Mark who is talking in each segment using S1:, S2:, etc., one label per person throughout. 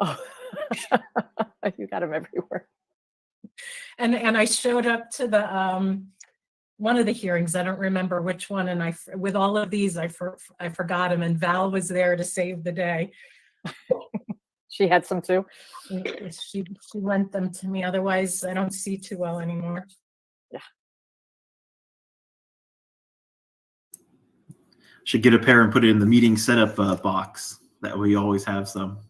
S1: Oh, you got them everywhere.
S2: And I showed up to the one of the hearings. I don't remember which one. And with all of these, I forgot him. And Val was there to save the day.
S1: She had some too.
S2: She lent them to me. Otherwise, I don't see too well anymore.
S1: Yeah.
S3: Should get a pair and put it in the meeting setup box. That way you always have some.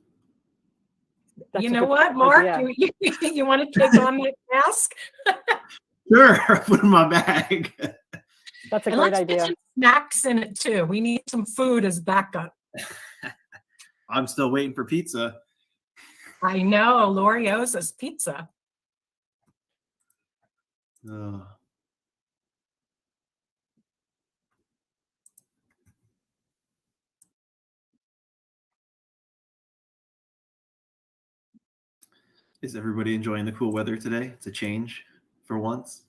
S1: That's
S2: you know what, Mark? You want to take on that task?
S3: Sure, put it in my bag.
S1: That's a great idea.
S2: Get some snacks in it too. We need some food as backup.
S3: I'm still waiting for pizza.
S2: I know, Lori owes us pizza.
S3: Is everybody enjoying the cool weather today? It's a change for once.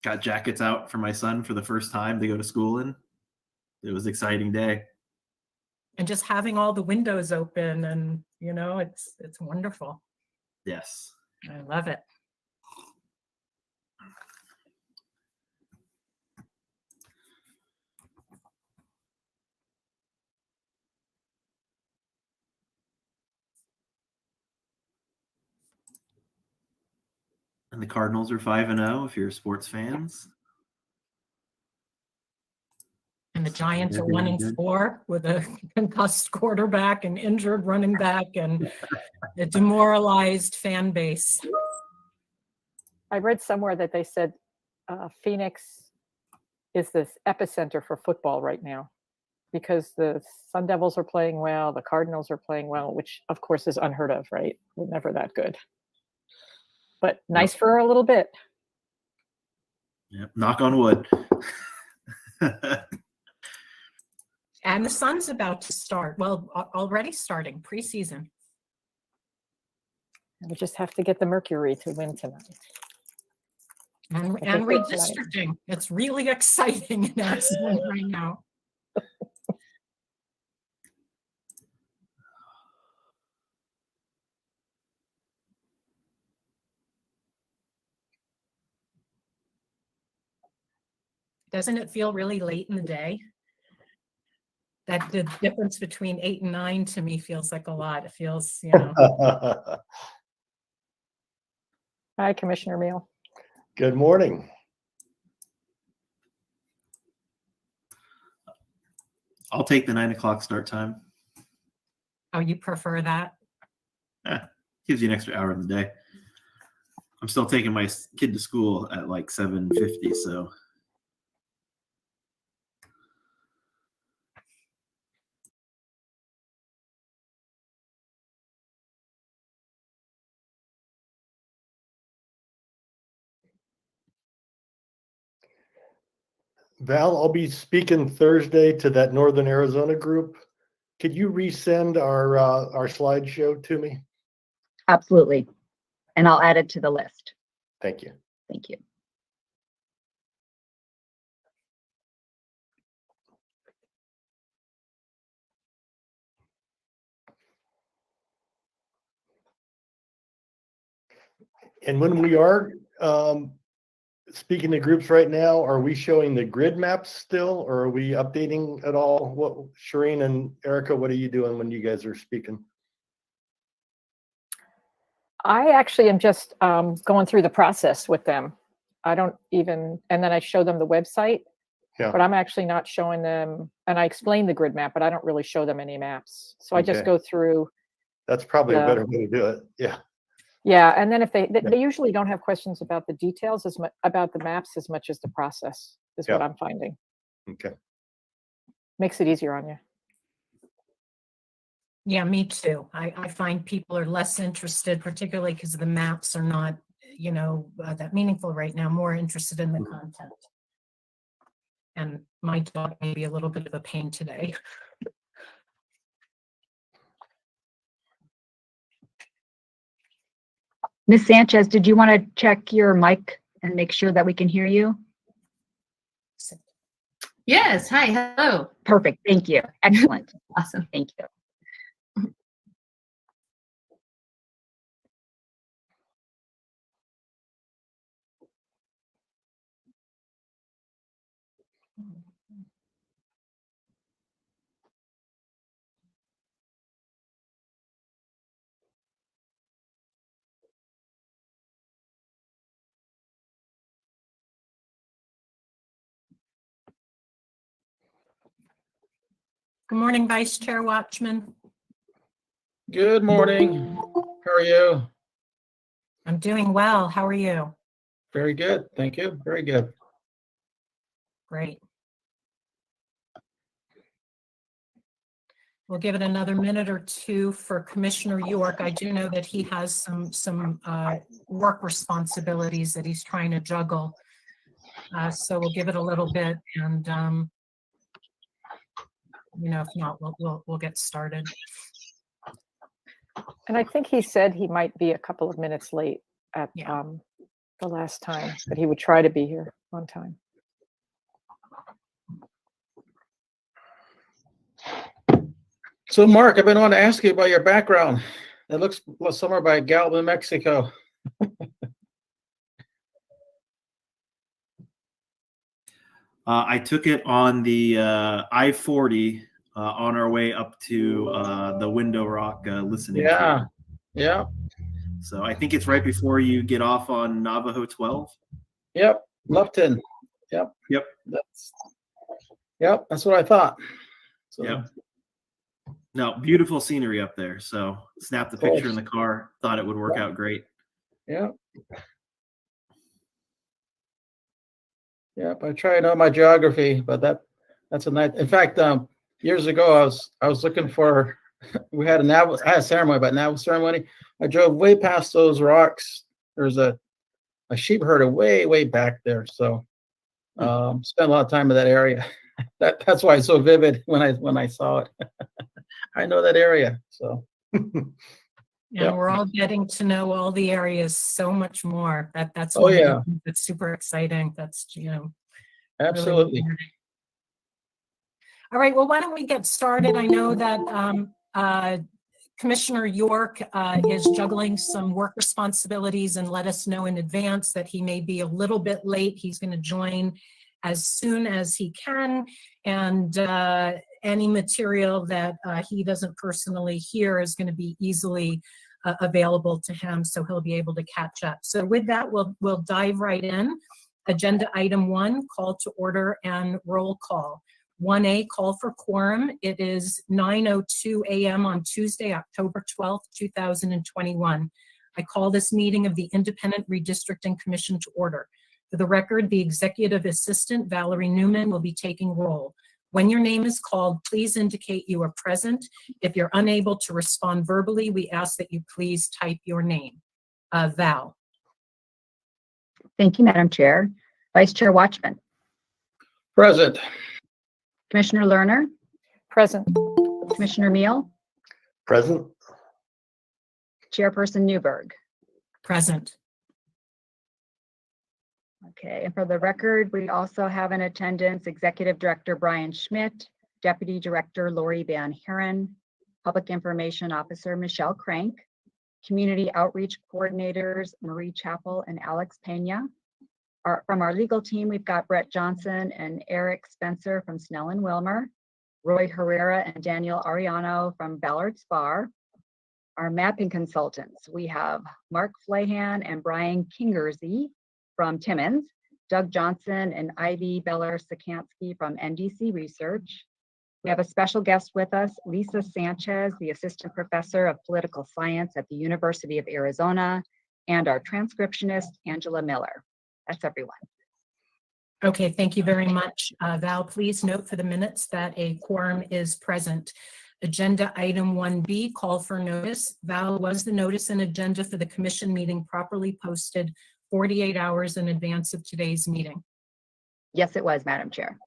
S3: Got jackets out for my son for the first time to go to school in. It was an exciting day.
S2: And just having all the windows open, and you know, it's wonderful.
S3: Yes.
S2: I love it.
S3: And the Cardinals are 5-0 if you're sports fans.
S2: And the Giants are 1-4 with a concussed quarterback and injured running back and a demoralized fan base.
S1: I read somewhere that they said Phoenix is this epicenter for football right now because the Sun Devils are playing well, the Cardinals are playing well, which of course is unheard of, right? We're never that good. But nice for a little bit.
S3: Yep. Knock on wood.
S2: And the sun's about to start. Well, already starting preseason.
S1: We just have to get the Mercury to win tonight.
S2: And redistricting. It's really exciting in Arizona right now. Doesn't it feel really late in the day? That the difference between 8 and 9 to me feels like a lot. It feels, you know.
S1: Hi, Commissioner Meal.
S4: Good morning.
S3: I'll take the 9 o'clock start time.
S2: Oh, you prefer that?
S3: Gives you an extra hour in the day. I'm still taking my kid to school at like 7:50, so.
S4: Val, I'll be speaking Thursday to that Northern Arizona group. Could you resend our slideshow to me?
S5: Absolutely. And I'll add it to the list.
S4: Thank you.
S5: Thank you.
S4: And when we are speaking to groups right now, are we showing the grid maps still, or are we updating at all? What, Shireen and Erica, what are you doing when you guys are speaking?
S1: I actually am just going through the process with them. I don't even, and then I show them the website, but I'm actually not showing them, and I explain the grid map, but I don't really show them any maps. So I just go through.
S4: That's probably a better way to do it. Yeah.
S1: Yeah, and then if they usually don't have questions about the details as much about the maps as much as the process is what I'm finding.
S4: Okay.
S1: Makes it easier on you.
S2: Yeah, me too. I find people are less interested, particularly because the maps are not, you know, that meaningful right now, more interested in the content. And my dog may be a little bit of a pain today.
S5: Ms. Sanchez, did you want to check your mic and make sure that we can hear you?
S6: Yes. Hi. Hello.
S5: Perfect. Thank you. Excellent.
S6: Awesome.
S5: Thank you.
S2: Good morning, Vice Chair Watchman.
S6: Good morning. How are you?
S2: I'm doing well. How are you?
S6: Very good. Thank you. Very good.
S2: Great. We'll give it another minute or two for Commissioner York. I do know that he has some work responsibilities that he's trying to juggle. So we'll give it a little bit, and if not, we'll get started.
S1: And I think he said he might be a couple of minutes late at
S2: Yeah.
S1: the last time, but he would try to be here on time.
S6: So, Mark, I've been wanting to ask you about your background. It looks somewhere by Galvin, Mexico.
S3: I took it on the I-40 on our way up to the Window Rock listening
S6: Yeah.
S3: tour.
S6: Yeah.
S3: So I think it's right before you get off on Navajo 12.
S6: Yep. Lupton. Yep.
S3: Yep.
S6: That's what I thought. So,
S3: Yep. No, beautiful scenery up there. So snapped the picture in the car. Thought it would work out great.
S6: Yeah. Yep. I tried out my geography, but that's a nice. In fact, years ago, I was looking for. We had I had a ceremony, but Navajo ceremony. I drove way past those rocks. There's a sheep herder way back there. So spent a lot of time in that area. That's why it's so vivid when I saw it. I know that area. So
S2: And
S6: Yep.
S2: we're all getting to know all the areas so much more. That's
S6: Oh,
S2: one of the
S6: yeah.
S2: things that's super exciting. That's really
S6: absolutely.
S2: exciting. All right, well, why don't we get started? I know that Commissioner York is juggling some work responsibilities and let us know in advance that he may be a little bit late. He's going to join as soon as he can, and any material that he doesn't personally hear is going to be easily available to him, so he'll be able to catch up. So with that, we'll dive right in. Agenda item 1, call to order and roll call. 1A, call for quorum. It is 9:02 a.m. on Tuesday, October 12th, 2021. I call this meeting of the Independent Redistricting Commission to order. For the record, the Executive Assistant, Valerie Newman, will be taking roll. When your name is called, please indicate you are present. If you're unable to respond verbally, we ask that you please type your name. Val.
S5: Thank you, Madam Chair. Vice Chair Watchman,
S6: Present.
S5: Commissioner Lerner,
S1: Present.
S5: Commissioner Meal,
S4: Present.
S5: Chairperson Newberg.
S2: Present.
S5: Okay, and for the record, we also have in attendance Executive Director Brian Schmidt, Deputy Director Lori Van Heeren, Public Information Officer Michelle Crank, Community Outreach Coordinators Marie Chappell and Alex Pena. From our legal team, we've got Brett Johnson and Eric Spencer from Snell and Wilmer, Roy Herrera and Daniel Ariano from Ballard Spar. Our mapping consultants, we have Mark Flahan and Brian Kingersey from Timmins, Doug Johnson and Ivy Beller-Sikansky from NDC Research. We have a special guest with us, Lisa Sanchez, the Assistant Professor of Political Science at the University of Arizona, and our transcriptionist, Angela Miller. That's everyone.
S2: Okay, thank you very much. Val, please note for the minutes that a quorum is present. Agenda item 1B, call for notice. Val, was the notice and agenda for the commission meeting properly posted 48 hours in advance of today's meeting?
S5: Yes, it was, Madam Chair.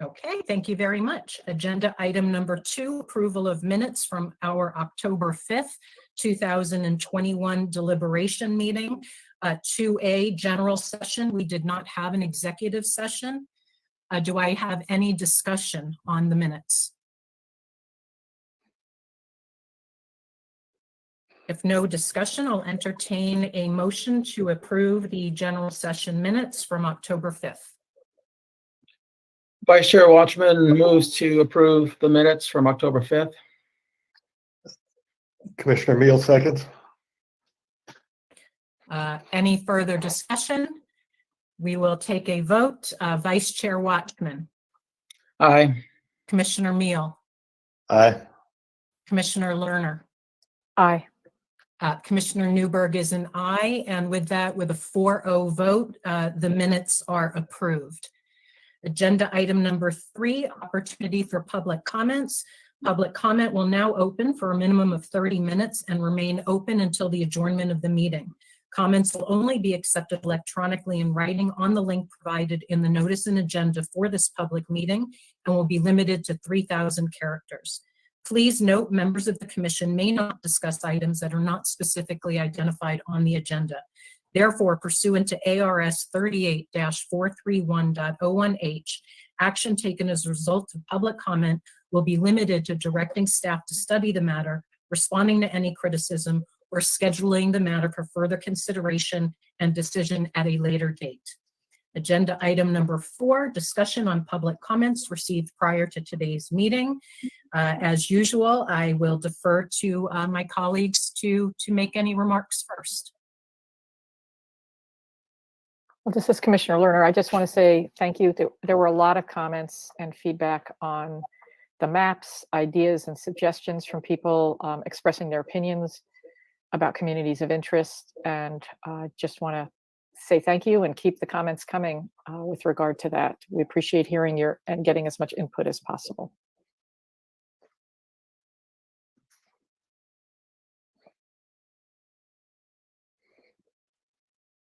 S2: Okay, thank you very much. Agenda item number 2, approval of minutes from our October 5th, 2021 deliberation meeting. 2A, general session. We did not have an executive session. Do I have any discussion on the minutes? If no discussion, I'll entertain a motion to approve the general session minutes from October 5th.
S6: Vice Chair Watchman moves to approve the minutes from October 5th.
S4: Commissioner Meal seconds.
S2: Any further discussion? We will take a vote. Vice Chair Watchman,
S6: Aye.
S2: Commissioner Meal,
S4: Aye.
S2: Commissioner Lerner.
S1: Aye.
S2: Commissioner Newberg is an aye, and with that, with a 4-0 vote, the minutes are approved. Agenda item number 3, opportunity for public comments. Public comment will now open for a minimum of 30 minutes and remain open until the adjournment of the meeting. Comments will only be accepted electronically in writing on the link provided in the notice and agenda for this public meeting and will be limited to 3,000 characters. Please note, members of the commission may not discuss items that are not specifically identified on the agenda. Therefore, pursuant to ARS 38-431.01H, action taken as a result of public comment will be limited to directing staff to study the matter, responding to any criticism, or scheduling the matter for further consideration and decision at a later date. Agenda item number 4, discussion on public comments received prior to today's meeting. As usual, I will defer to my colleagues to make any remarks first.
S1: Well, this is Commissioner Lerner. I just want to say thank you. There were a lot of comments and feedback on the maps, ideas, and suggestions from people expressing their opinions about communities of interest. And just want to say thank you and keep the comments coming with regard to that. We appreciate hearing your and getting as much input as possible.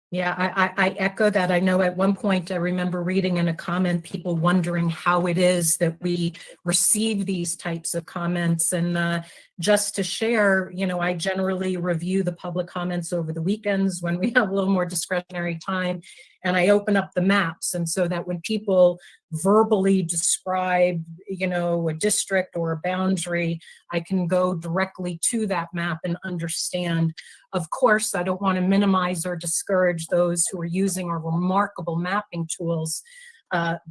S2: Yeah, I echo that. I know at one point I remember reading in a comment people wondering how it is that we receive these types of comments. And just to share, you know, I generally review the public comments over the weekends when we have a little more discretionary time, and I open up the maps. And so that when people verbally describe, you know, a district or a boundary, I can go directly to that map and understand. Of course, I don't want to minimize or discourage those who are using our remarkable mapping tools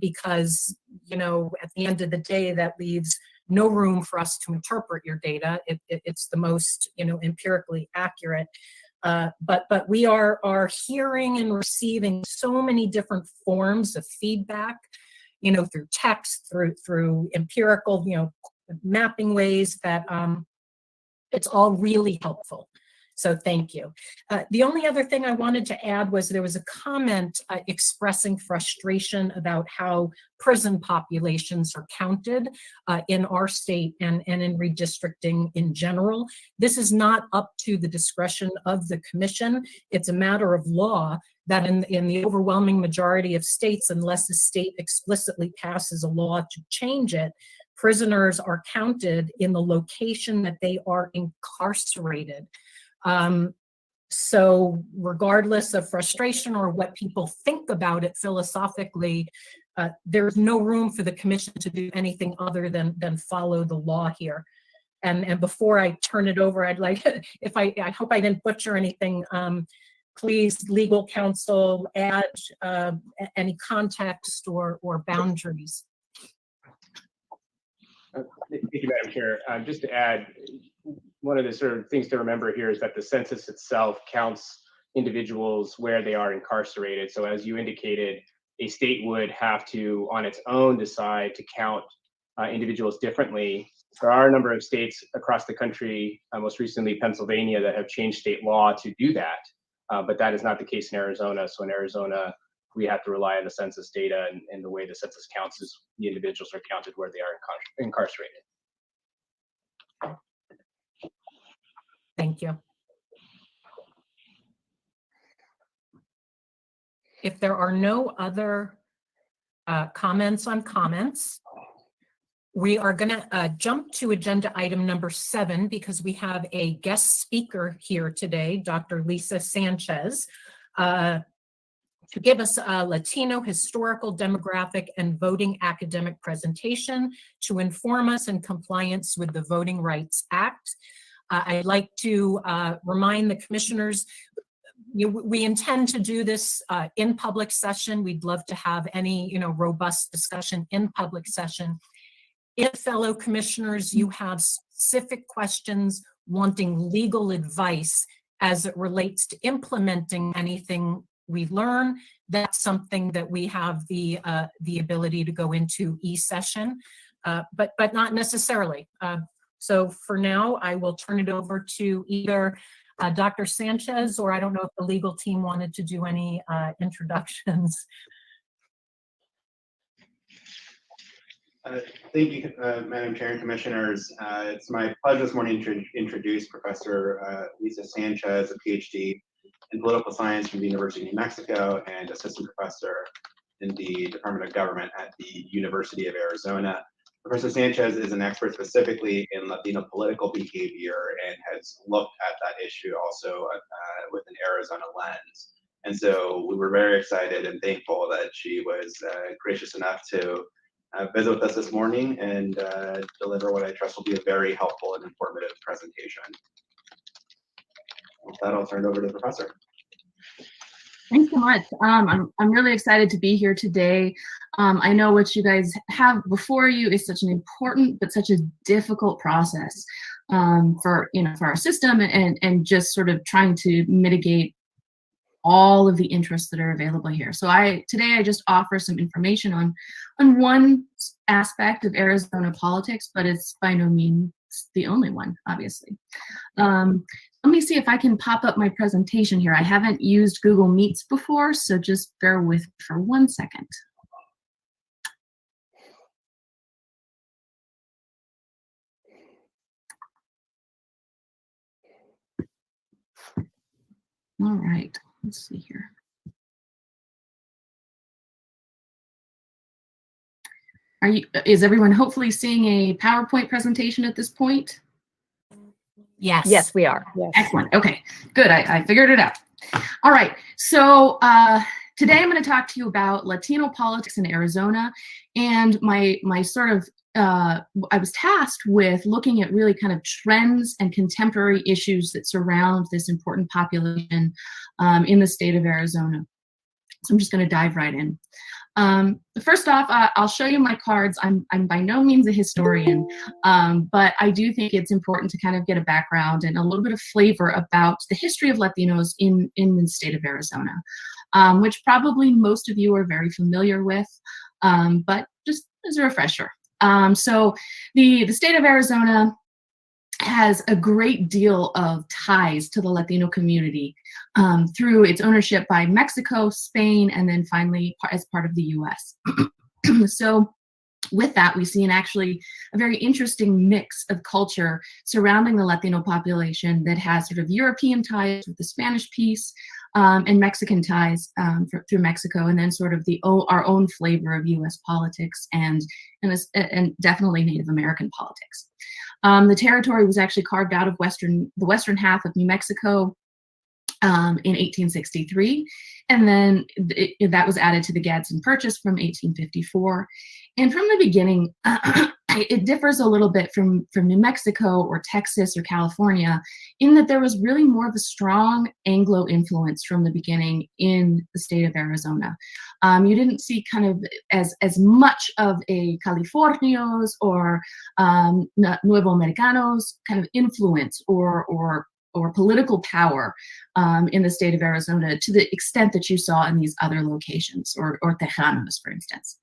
S2: because, you know, at the end of the day, that leaves no room for us to interpret your data. It's the most, you know, empirically accurate. But we are hearing and receiving so many different forms of feedback, you know, through text, through empirical, you know, mapping ways that it's all really helpful. So thank you. The only other thing I wanted to add was there was a comment expressing frustration about how prison populations are counted in our state and in redistricting in general. This is not up to the discretion of the commission. It's a matter of law that in the overwhelming majority of states, unless the state explicitly passes a law to change it, prisoners are counted in the location that they are incarcerated. So regardless of frustration or what people think about it philosophically, there's no room for the commission to do anything other than follow the law here. And before I turn it over, I'd like, if I hope I didn't butcher anything, please, legal counsel, add any context or boundaries.
S7: Thank you, Madam Chair. Just to add, one of the sort of things to remember here is that the census itself counts individuals where they are incarcerated. So as you indicated, a state would have to, on its own, decide to count individuals differently. There are a number of states across the country, most recently Pennsylvania, that have changed state law to do that. But that is not the case in Arizona. So in Arizona, we have to rely on the census data, and the way the census counts is the individuals are counted where they are incarcerated.
S2: Thank you. If there are no other comments on comments, we are going to jump to agenda item number 7 because we have a guest speaker here today, Dr. Lisa Sanchez, to give us a Latino historical, demographic, and voting academic presentation to inform us in compliance with the Voting Rights Act. I'd like to remind the commissioners, we intend to do this in public session. We'd love to have any, robust discussion in public session. If, fellow commissioners, you have specific questions wanting legal advice as it relates to implementing anything we learn, that's something that we have the ability to go into e-session. but not necessarily. So for now, I will turn it over to either Dr. Sanchez, or I don't know if the legal team wanted to do any introductions.
S8: Thank you, Madam Chair and Commissioners. It's my pleasure this morning to introduce Professor Lisa Sanchez, a PhD in political science from the University of New Mexico and assistant professor in the Department of Government at the University of Arizona. Professor Sanchez is an expert specifically in Latino political behavior and has looked at that issue also with an Arizona lens. And so we were very excited and thankful that she was gracious enough to visit with us this morning and deliver what I trust will be a very helpful and informative presentation. With that, I'll turn it over to the professor.
S9: Thanks so much. I'm really excited to be here today. I know what you guys have before you is such an important but such a difficult process for our system and just sort of trying to mitigate all of the interests that are available here. So today I just offer some information on one aspect of Arizona politics, but it's by no means the only one, obviously. Let me see if I can pop up my presentation here. I haven't used Google Meets before, so just bear with me for 1 second. All right, let's see here. Is everyone hopefully seeing a PowerPoint presentation at this point?
S2: Yes.
S5: Yes, we are.
S1: Yes.
S9: Excellent. Okay, good. I figured it out. All right. So today I'm going to talk to you about Latino politics in Arizona, and my sort of I was tasked with looking at really kind of trends and contemporary issues that surround this important population in the state of Arizona. So I'm just going to dive right in. First off, I'll show you my cards. I'm by no means a historian, but I do think it's important to kind of get a background and a little bit of flavor about the history of Latinos in the state of Arizona, which probably most of you are very familiar with, but just as a refresher. So the state of Arizona has a great deal of ties to the Latino community through its ownership by Mexico, Spain, and then finally as part of the US. So with that, we see actually a very interesting mix of culture surrounding the Latino population that has sort of European ties with the Spanish piece and Mexican ties through Mexico, and then sort of our own flavor of US politics and definitely Native American politics. The territory was actually carved out of the western half of New Mexico in 1863, and then that was added to the Gadsden Purchase from 1854. And from the beginning, it differs a little bit from New Mexico or Texas or California in that there was really more of a strong Anglo influence from the beginning in the state of Arizona. You didn't see kind of as much of a Californios or Nuevo Americanos kind of influence or political power in the state of Arizona to the extent that you saw in these other locations, or Tejanos, for instance.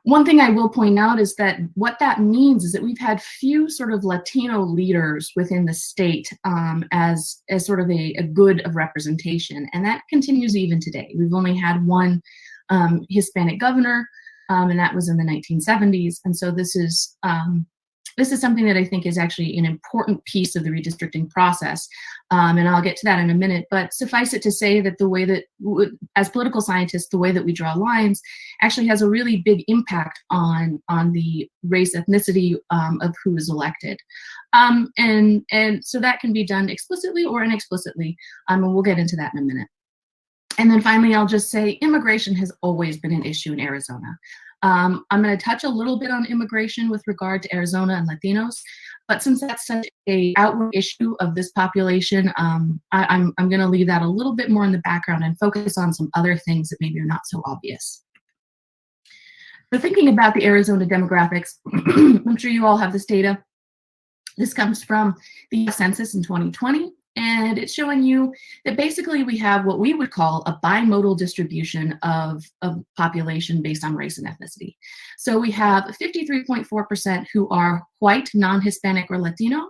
S9: One thing I will point out is that what that means is that we've had few sort of Latino leaders within the state as sort of a good of representation, and that continues even today. We've only had one Hispanic governor, and that was in the 1970s, and so this is something that I think is actually an important piece of the redistricting process, and I'll get to that in a minute, but suffice it to say that the way that, as political scientists, the way that we draw lines actually has a really big impact on the race ethnicity of who is elected. And so that can be done explicitly or inexplicitly, and we'll get into that in a minute. And then finally, I'll just say immigration has always been an issue in Arizona. I'm going to touch a little bit on immigration with regard to Arizona and Latinos, but since that's such an outward issue of this population, I'm going to leave that a little bit more in the background and focus on some other things that maybe are not so obvious. So thinking about the Arizona demographics, I'm sure you all have this data. This comes from the Census in 2020, And it's showing you that basically we have what we would call a bimodal distribution of population based on race and ethnicity. So we have 53.4% who are white, non-Hispanic or Latino,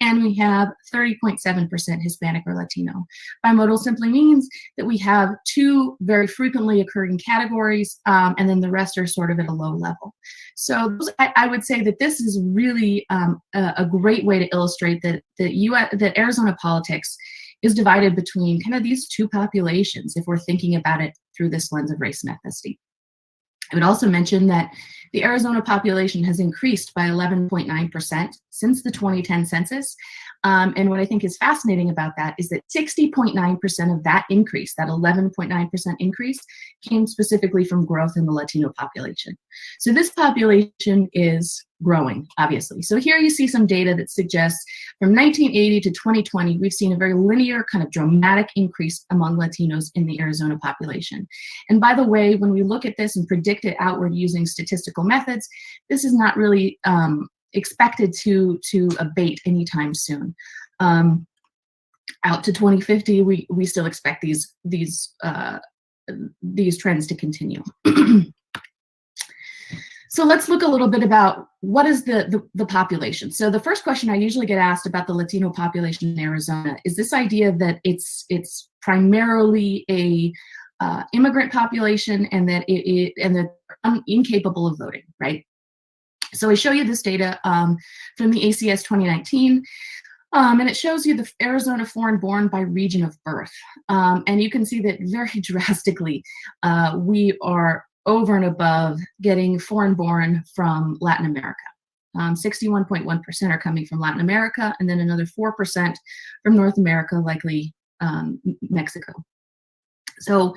S9: and we have 30.7% Hispanic or Latino. Bimodal simply means that we have two very frequently occurring categories, and then the rest are sort of at a low level. So I would say that this is really a great way to illustrate that Arizona politics is divided between kind of these two populations if we're thinking about it through this lens of race and ethnicity. I would also mention that the Arizona population has increased by 11.9% since the 2010 census. And what I think is fascinating about that is that 60.9% of that increase, that 11.9% increase, came specifically from growth in the Latino population. So this population is growing, obviously. So here you see some data that suggests from 1980 to 2020, we've seen a very linear, kind of dramatic increase among Latinos in the Arizona population. And by the way, when we look at this and predict it outward using statistical methods, this is not really expected to abate anytime soon. Out to 2050, we still expect these trends to continue. So let's look a little bit about what is the population. So the first question I usually get asked about the Latino population in Arizona is this idea that it's primarily a immigrant population and that they're incapable of voting, right? So I show you this data from the ACS 2019, and it shows you the Arizona foreign-born by region of birth. And you can see that very drastically, we are over and above getting foreign-born from Latin America. 61.1% are coming from Latin America, and then another 4% from North America, likely Mexico. So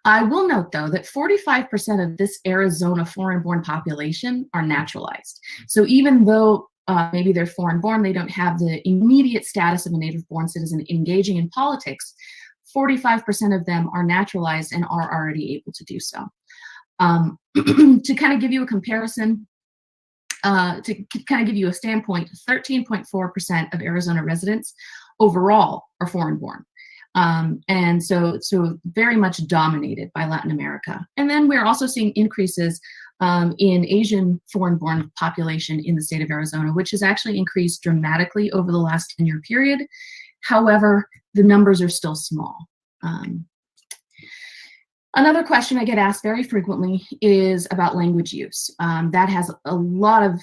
S9: I will note, though, that 45% of this Arizona foreign-born population are naturalized. So even though maybe they're foreign-born, they don't have the immediate status of a native-born citizen engaging in politics, 45% of them are naturalized and are already able to do so. To kind of give you a comparison, to kind of give you a standpoint, 13.4% of Arizona residents overall are foreign-born. And so very much dominated by Latin America. And then we're also seeing increases in Asian foreign-born population in the state of Arizona, which has actually increased dramatically over the last 10-year period. However, the numbers are still small. Another question I get asked very frequently is about language use. That has a lot of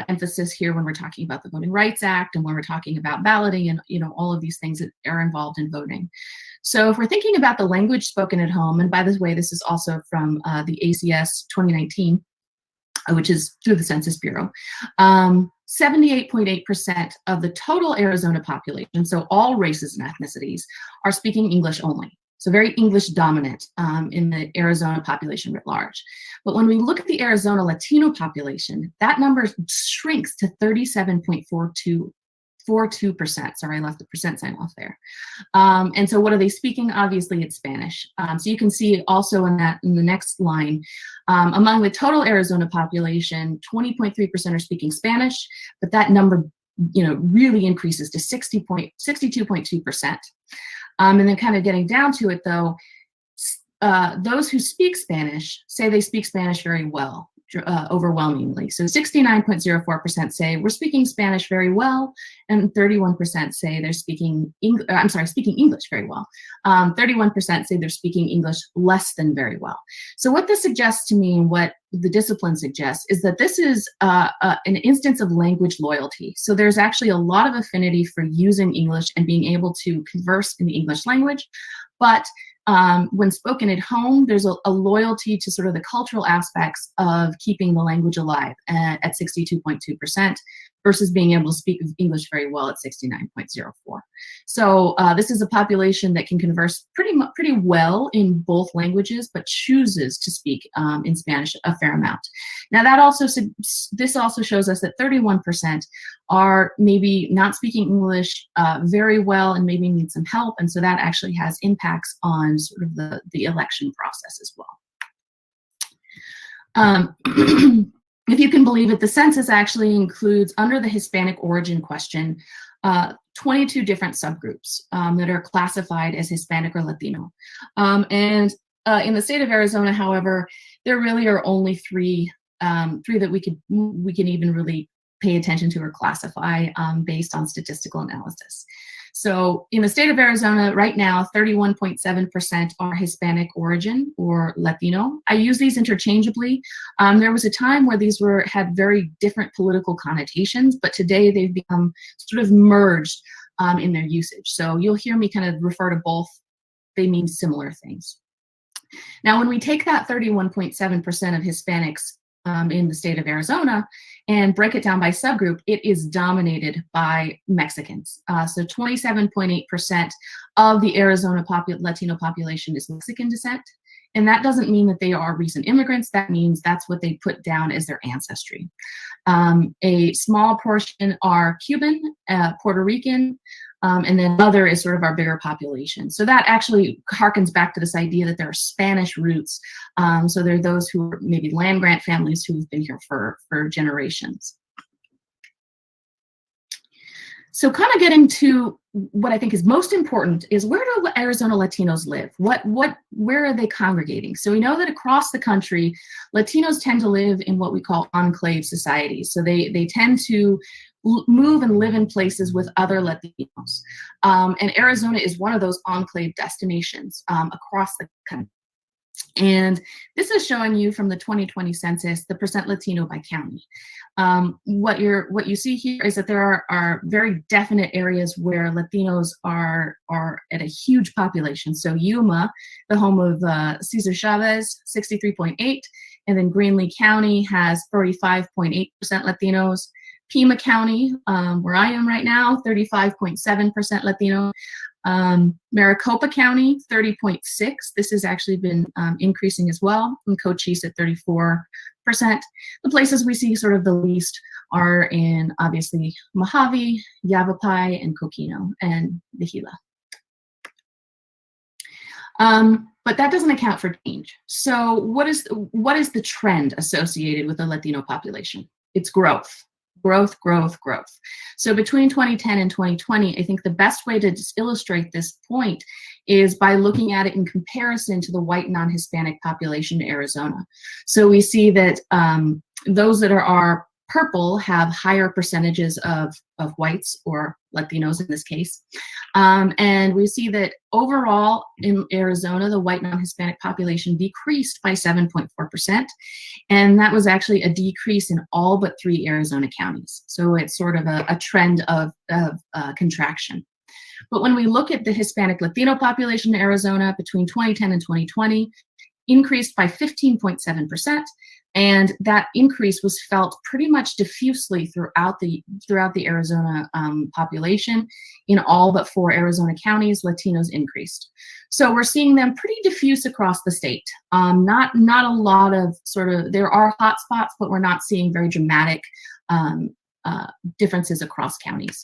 S9: emphasis here when we're talking about the Voting Rights Act and when we're talking about balloting and all of these things that are involved in voting. So if we're thinking about the language spoken at home, and by the way, this is also from the ACS 2019, which is through the Census Bureau, 78.8% of the total Arizona population, so all races and ethnicities, are speaking English only. So very English dominant in the Arizona population writ large. But when we look at the Arizona Latino population, that number shrinks to 37.42%. Sorry, I left the percent sign off there. And so what are they speaking? Obviously, it's Spanish. So you can see also in the next line, among the total Arizona population, 20.3% are speaking Spanish, but that number really increases to 62.2%. And then kind of getting down to it, though, those who speak Spanish say they speak Spanish very well, overwhelmingly. So 69.04% say we're speaking Spanish very well, and 31% say they're speaking English very well. 31% say they're speaking English less than very well. So what this suggests to me, and what the discipline suggests, is that this is an instance of language loyalty. So there's actually a lot of affinity for using English and being able to converse in the English language, but when spoken at home, there's a loyalty to sort of the cultural aspects of keeping the language alive at 62.2% versus being able to speak English very well at 69.04. So this is a population that can converse pretty well in both languages, but chooses to speak in Spanish a fair amount. Now this also shows us that 31% are maybe not speaking English very well and maybe need some help, and so that actually has impacts on sort of the election process as well. If you can believe it, the census actually includes, under the Hispanic origin question, 22 different subgroups that are classified as Hispanic or Latino. In the state of Arizona, however, there really are only three that we can even really pay attention to or classify based on statistical analysis. So in the state of Arizona right now, 31.7% are Hispanic origin or Latino. I use these interchangeably. There was a time where these had very different political connotations, but today they've become sort of merged in their usage. So you'll hear me kind of refer to both. They mean similar things. Now, when we take that 31.7% of Hispanics in the state of Arizona and break it down by subgroup, it is dominated by Mexicans. So 27.8% of the Arizona Latino population is Mexican descent. And that doesn't mean that they are recent immigrants. That means that's what they put down as their ancestry. A small portion are Cuban, Puerto Rican, and then other is sort of our bigger population. So that actually harkens back to this idea that there are Spanish roots. So there are those who are maybe land grant families who've been here for generations. So kind of getting to what I think is most important is, where do Arizona Latinos live? Where are they congregating? So we know that across the country, Latinos tend to live in what we call enclave societies. So they tend to move and live in places with other Latinos. And Arizona is one of those enclave destinations across the country. And this is showing you from the 2020 census, the percent Latino by county. What you see here is that there are very definite areas where Latinos are at a huge population. So Yuma, the home of Cesar Chavez, 63.8, and then Greenlee County has 35.8% Latinos. Pima County, where I am right now, 35.7% Latino. Maricopa County, 30.6. This has actually been increasing as well. And Cochise at 34%. The places we see sort of the least are in, obviously, Mojave, Yavapai, and Coquino, and the Gila. But that doesn't account for change. So what is the trend associated with the Latino population? It's growth. Growth, growth, growth. So between 2010 and 2020, I think the best way to just illustrate this point is by looking at it in comparison to the white non-Hispanic population in Arizona. So we see that those that are purple have higher percentages of whites, or Latinos in this case. And we see that overall in Arizona, the white non-Hispanic population decreased by 7.4%. And that was actually a decrease in all but 3 Arizona counties. So it's sort of a trend of contraction. But when we look at the Hispanic Latino population in Arizona between 2010 and 2020, increased by 15.7%. And that increase was felt pretty much diffusely throughout the Arizona population. In all but 4 Arizona counties, Latinos increased. So we're seeing them pretty diffuse across the state. Not a lot of there are hot spots, but we're not seeing very dramatic differences across counties.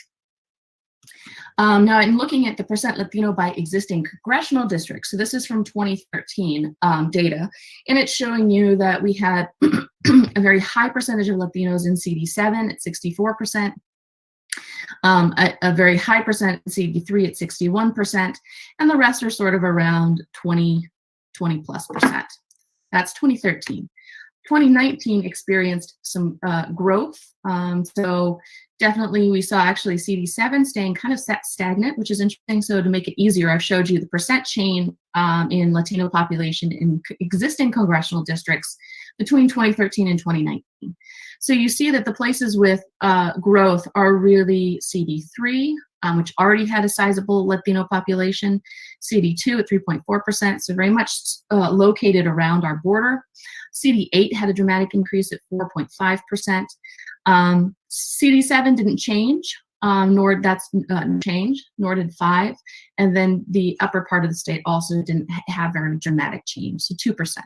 S9: Now, in looking at the percent Latino by existing congressional districts, so this is from 2013 data, and it's showing you that we had a very high percentage of Latinos in CD7 at 64%, a very high percent in CD3 at 61%, and the rest are sort of around 20+%. That's 2013. 2019 experienced some growth. So definitely we saw actually CD7 staying kind of stagnant, which is interesting. So to make it easier, I've showed you the percent change in Latino population in existing congressional districts between 2013 and 2019. So you see that the places with growth are really CD3, which already had a sizable Latino population, CD2 at 3.4%, so very much located around our border. CD8 had a dramatic increase at 4.5%. CD7 didn't change, nor did 5. And then the upper part of the state also didn't have very dramatic change, so 2%.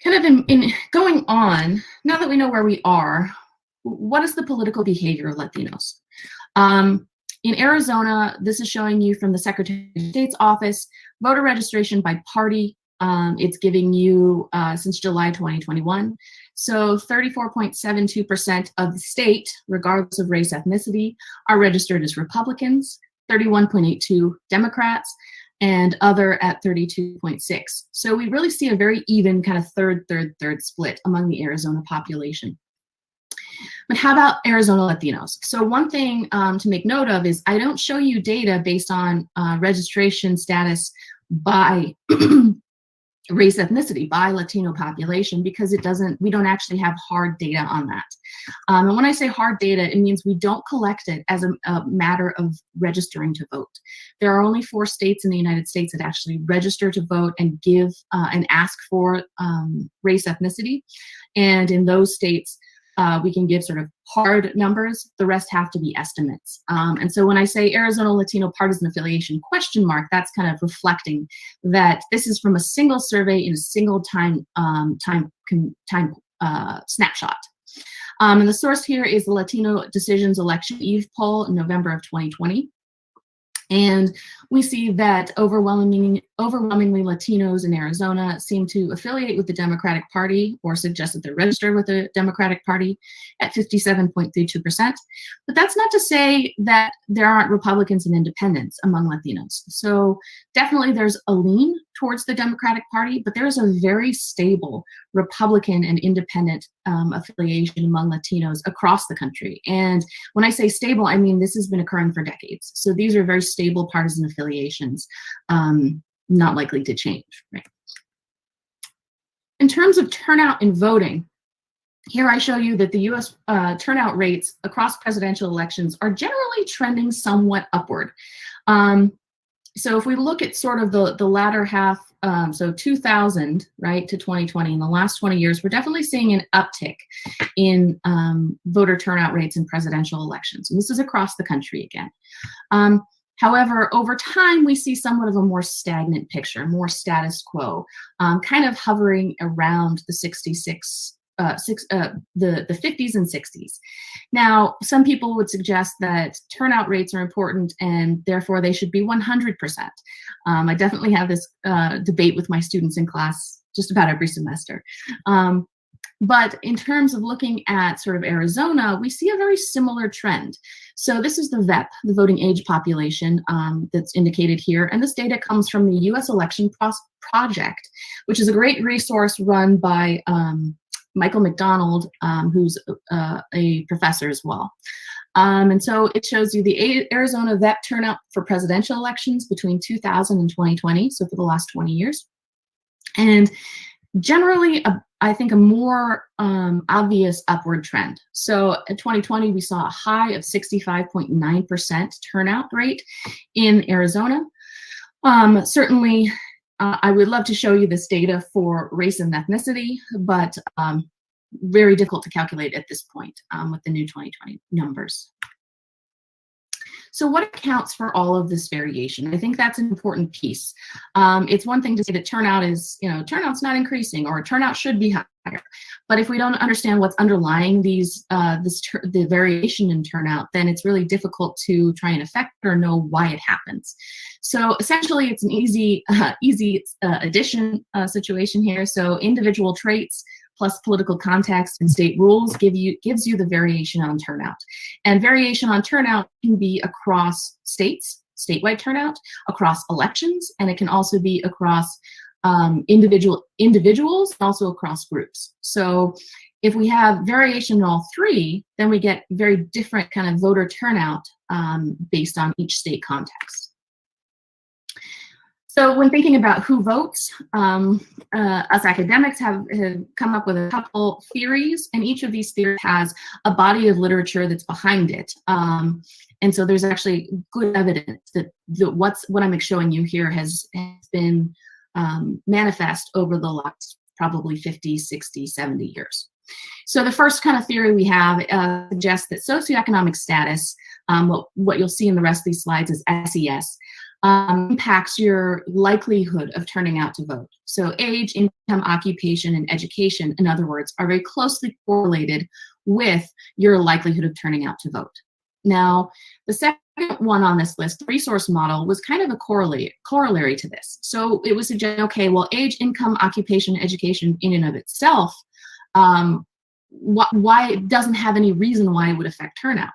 S9: Kind of in going on, now that we know where we are, what is the political behavior of Latinos? In Arizona, this is showing you from the Secretary of State's office, voter registration by party It's giving you since July 2021. So 34.72% of the state, regardless of race, ethnicity, are registered as Republicans, 31.82 Democrats, and other at 32.6. So we really see a very even kind of third split among the Arizona population. But how about Arizona Latinos? So one thing to make note of is I don't show you data based on registration status by race, ethnicity, by Latino population, because we don't actually have hard data on that. And when I say hard data, it means we don't collect it as a matter of registering to vote. There are only 4 states in the United States that actually register to vote and give and ask for race, ethnicity. And in those states, we can give sort of hard numbers. The rest have to be estimates. And so when I say Arizona Latino Partisan Affiliation ? That's kind of reflecting that this is from a single survey in a single time snapshot. And the source here is the Latino Decisions Election Eve poll in November of 2020. And we see that overwhelmingly Latinos in Arizona seem to affiliate with the Democratic Party or suggest that they're registered with the Democratic Party at 57.32%. But that's not to say that there aren't Republicans and independents among Latinos. So definitely there's a lean towards the Democratic Party, but there's a very stable Republican and independent affiliation among Latinos across the country. And when I say stable, I mean this has been occurring for decades. So these are very stable partisan affiliations, not likely to change. Right? In terms of turnout in voting, here I show you that the U.S. Turnout rates across presidential elections are generally trending somewhat upward. So if we look at sort of the latter half, so 2000, right, to 2020, in the last 20 years, we're definitely seeing an uptick in voter turnout rates in presidential elections. And this is across the country again. However, over time, we see somewhat of a more stagnant picture, more status quo, kind of hovering around the 50s and 60s. Now, some people would suggest that turnout rates are important and therefore they should be 100%. I definitely have this debate with my students in class just about every semester. But in terms of looking at sort of Arizona, we see a very similar trend. So this is the VEP, the voting age population, that's indicated here. And this data comes from the U.S. Election Project, which is a great resource run by Michael McDonald, who's a professor as well. And so it shows you the Arizona VEP turnout for presidential elections between 2000 and 2020, so for the last 20 years. And generally, I think a more obvious upward trend. So in 2020, we saw a high of 65.9% turnout rate in Arizona. Certainly, I would love to show you this data for race and ethnicity, but very difficult to calculate at this point with the new 2020 numbers. So what accounts for all of this variation? I think that's an important piece. It's one thing to say that turnout is, turnout's not increasing or turnout should be higher. But if we don't understand what's underlying the variation in turnout, then it's really difficult to try and affect or know why it happens. So essentially, it's an easy addition situation here. So individual traits plus political context and state rules gives you the variation on turnout. And variation on turnout can be across states, statewide turnout, across elections, and it can also be across individuals, and also across groups. So if we have variation in all three, then we get very different kind of voter turnout based on each state context. So when thinking about who votes, us academics have come up with a couple theories, and each of these theories has a body of literature that's behind it. And so there's actually good evidence that what I'm showing you here has been manifest over the last probably 50, 60, 70 years. So the first kind of theory we have suggests that socioeconomic status, what you'll see in the rest of these slides is SES, impacts your likelihood of turning out to vote. So age, income, occupation, and education, in other words, are very closely correlated with your likelihood of turning out to vote. Now, the second one on this list, the resource model, was kind of a corollary to this. So it was suggesting, okay, well, age, income, occupation, education in and of itself, why it doesn't have any reason why it would affect turnout.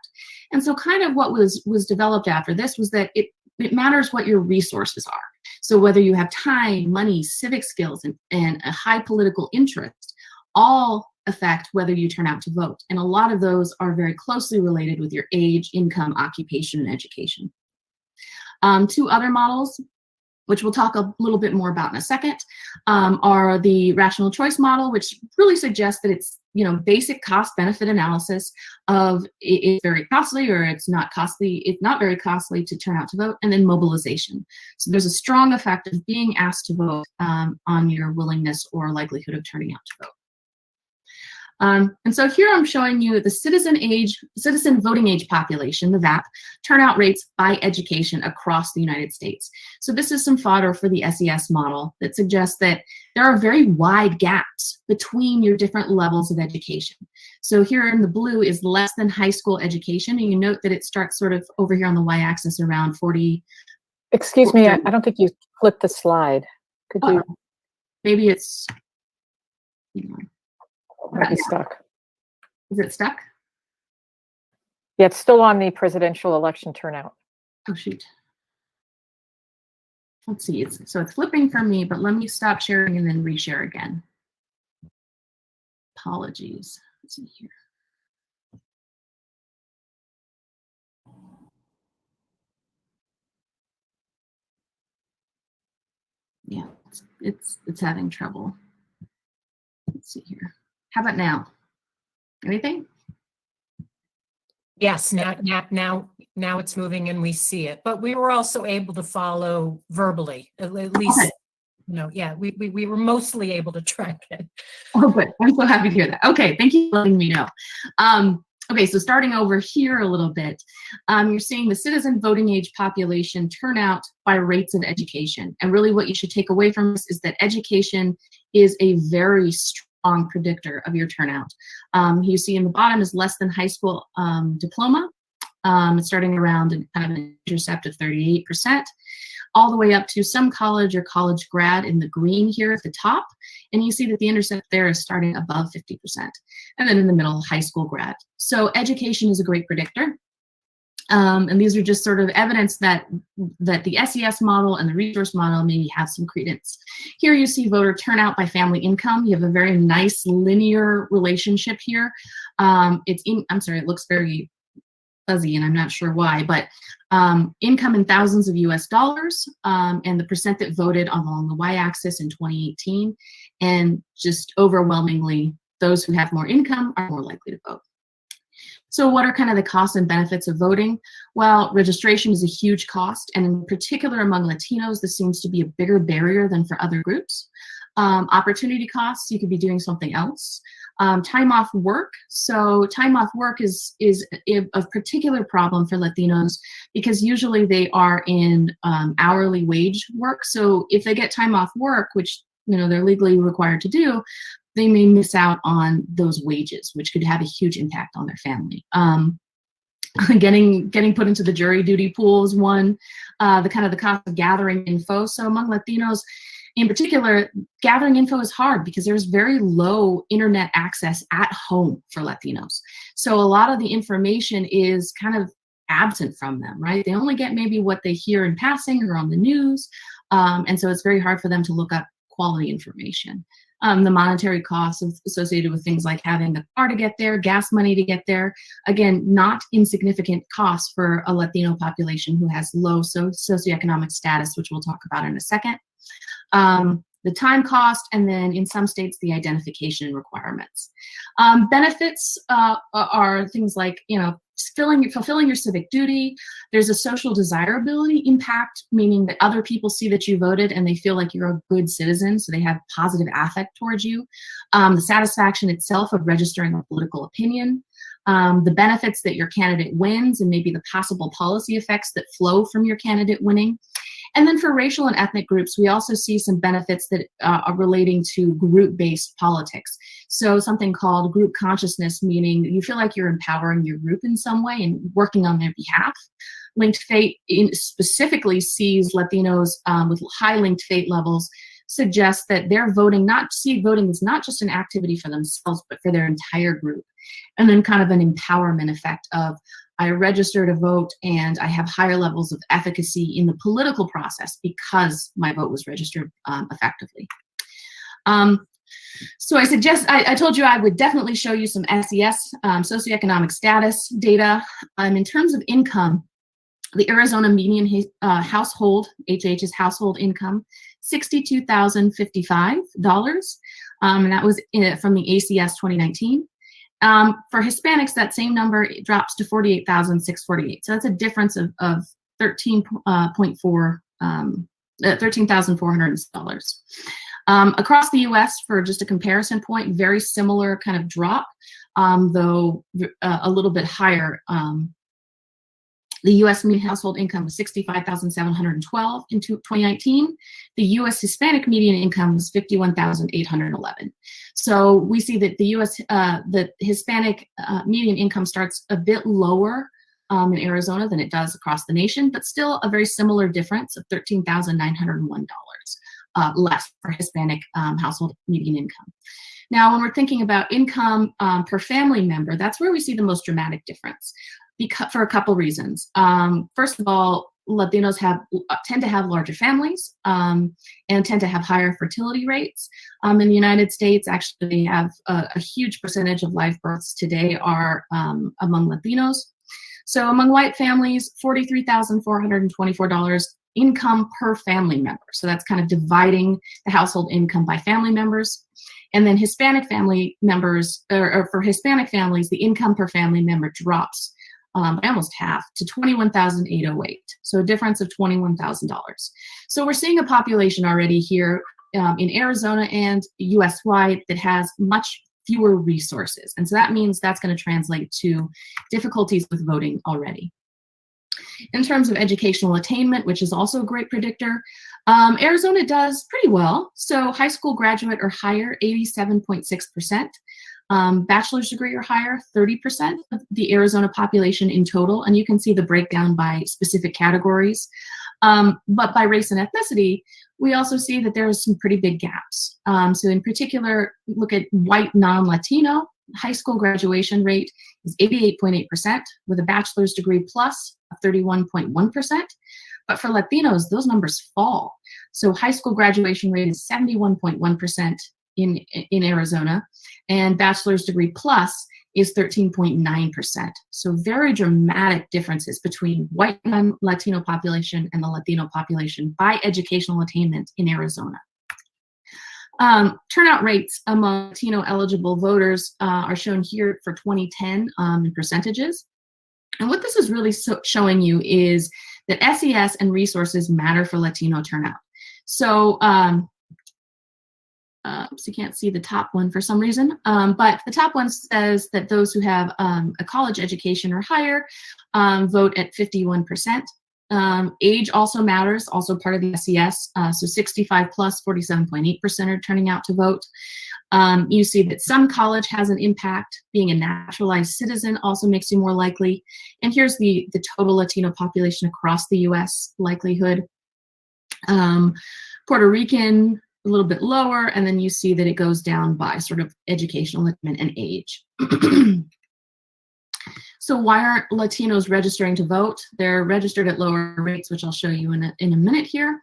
S9: And so kind of what was developed after this was that it matters what your resources are. So whether you have time, money, civic skills, and a high political interest, all affect whether you turn out to vote. And a lot of those are very closely related with your age, income, occupation, and education. Two other models, which we'll talk a little bit more about in a second, are the rational choice model, which really suggests that it's, basic cost benefit analysis of it's very costly or it's not costly, it's not very costly to turn out to vote, and then mobilization. So there's a strong effect of being asked to vote on your willingness or likelihood of turning out to vote. And so here I'm showing you the citizen voting age population, the VAP, turnout rates by education across the United States. So this is some fodder for the SES model that suggests that there are very wide gaps between your different levels of education. So here in the blue is less than high school education, and you note that it starts sort of over here on the y-axis around 40.
S1: Excuse me, I don't think you flipped the slide. Could you?
S9: Maybe it's.
S1: Might be stuck.
S9: Is it stuck?
S1: Yeah, it's still on the presidential election turnout.
S9: Oh, shoot. Let's see. So it's flipping for me, but let me stop sharing and then reshare again. Apologies. Let's see here. Yeah, it's having trouble. Let's see here. How about now? Anything?
S2: Yes, now it's moving and we see it. But we were also able to follow verbally, at least,
S9: okay.
S2: Yeah, we were mostly able to track it.
S9: Oh, good. I'm so happy to hear that. Okay, thank you for letting me know. Okay, so starting over here a little bit, you're seeing the citizen voting age population turnout by rates of education. And really what you should take away from this is that education is a very strong predictor of your turnout. You see in the bottom is less than high school diploma. It's starting around kind of an intercept of 38%, all the way up to some college or college grad in the green here at the top. And you see that the intercept there is starting above 50%. And then in the middle, high school grad. So education is a great predictor. And these are just sort of evidence that the SES model and the resource model maybe have some credence. Here you see voter turnout by family income. You have a very nice linear relationship here. I'm sorry, it looks very fuzzy and I'm not sure why, but income in thousands of US dollars and the percent that voted along the y-axis in 2018. And just overwhelmingly, those who have more income are more likely to vote. So what are kind of the costs and benefits of voting? Well, registration is a huge cost, and in particular among Latinos, this seems to be a bigger barrier than for other groups. Opportunity costs, you could be doing something else. Time off work. So time off work is a particular problem for Latinos because usually they are in hourly wage work. So if they get time off work, which they're legally required to do, they may miss out on those wages, which could have a huge impact on their family. Getting put into the jury duty pool is one. The cost of gathering info. So among Latinos, in particular, gathering info is hard because there's very low internet access at home for Latinos. So a lot of the information is kind of absent from them, right? They only get maybe what they hear in passing or on the news. And so it's very hard for them to look up quality information. The monetary costs associated with things like having the car to get there, gas money to get there. Again, not insignificant costs for a Latino population who has low socioeconomic status, which we'll talk about in a second. The time cost, and then in some states, the identification requirements. Benefits are things like, fulfilling your civic duty. There's a social desirability impact, meaning that other people see that you voted and they feel like you're a good citizen, so they have positive affect towards you. The satisfaction itself of registering a political opinion. The benefits that your candidate wins and maybe the possible policy effects that flow from your candidate winning. And then for racial and ethnic groups, we also see some benefits that are relating to group-based politics. So something called group consciousness, meaning you feel like you're empowering your group in some way and working on their behalf. linked fate specifically sees Latinos with high linked fate levels, suggests that their voting is not just an activity for themselves, but for their entire group. And then kind of an empowerment effect of, I register to vote and I have higher levels of efficacy in the political process because my vote was registered effectively. So I told you I would definitely show you some SES, socioeconomic status data. In terms of income, the Arizona median household, HH's household income, $62,055, and that was from the ACS 2019. For Hispanics, that same number drops to $48,648. So that's a difference of $13,400. Across the US, for just a comparison point, very similar kind of drop, though a little bit higher. The US median household income was $65,712 in 2019. The US Hispanic median income was $51,811. So we see that the Hispanic median income starts a bit lower in Arizona than it does across the nation, but still a very similar difference of $13,901 less for Hispanic household median income. Now, when we're thinking about income per family member, that's where we see the most dramatic difference. For a couple reasons. First of all, Latinos tend to have larger families and tend to have higher fertility rates. In the United States, actually have a huge percentage of live births today are among Latinos. So among white families, $43,424 income per family member. So that's kind of dividing the household income by family members. And then Hispanic family members, or for Hispanic families, the income per family member drops by almost half to $21,808. So a difference of $21,000. So we're seeing a population already here in Arizona and US-wide that has much fewer resources. And so that means that's going to translate to difficulties with voting already. In terms of educational attainment, which is also a great predictor, Arizona does pretty well. So high school graduate or higher, 87.6%. Bachelor's degree or higher, 30% of the Arizona population in total. And you can see the breakdown by specific categories. But by race and ethnicity, we also see that there are some pretty big gaps. So in particular, look at white non-Latino. High school graduation rate is 88.8% with a bachelor's degree plus of 31.1%. But for Latinos, those numbers fall. So high school graduation rate is 71.1% in Arizona, and bachelor's degree plus is 13.9%. So very dramatic differences between white non-Latino population and the Latino population by educational attainment in Arizona. Turnout rates among Latino eligible voters are shown here for 2010 in percentages. And what this is really showing you is that SES and resources matter for Latino turnout. So, so you can't see the top one for some reason, but the top one says that those who have a college education or higher vote at 51%. Age also matters, also part of the SES. So 65 plus, 47.8% are turning out to vote. You see that some college has an impact. Being a naturalized citizen also makes you more likely. And here's the total Latino population across the US likelihood. Puerto Rican, a little bit lower, and then you see that it goes down by sort of educational attainment and age. So why aren't Latinos registering to vote? They're registered at lower rates, which I'll show you in a minute here.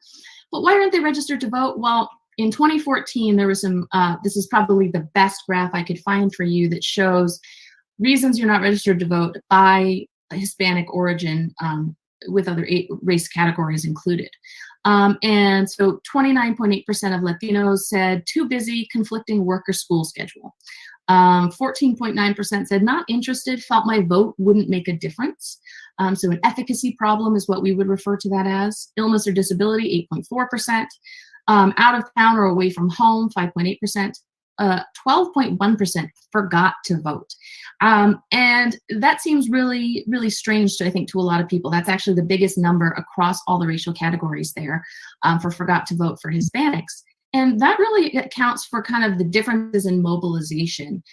S9: But why aren't they registered to vote? Well, in 2014, there was some, this is probably the best graph I could find for you that shows reasons you're not registered to vote by Hispanic origin with other race categories included. And so 29.8% of Latinos said too busy, conflicting work or school schedule. 14.9% said not interested, felt my vote wouldn't make a difference. So an efficacy problem is what we would refer to that as. Illness or disability, 8.4%. Out of town or away from home, 5.8%. 12.1% forgot to vote. And that seems really, really strange to, I think, to a lot of people. That's actually the biggest number across all the racial categories there for forgot to vote for Hispanics. And that really accounts for kind of the differences in mobilization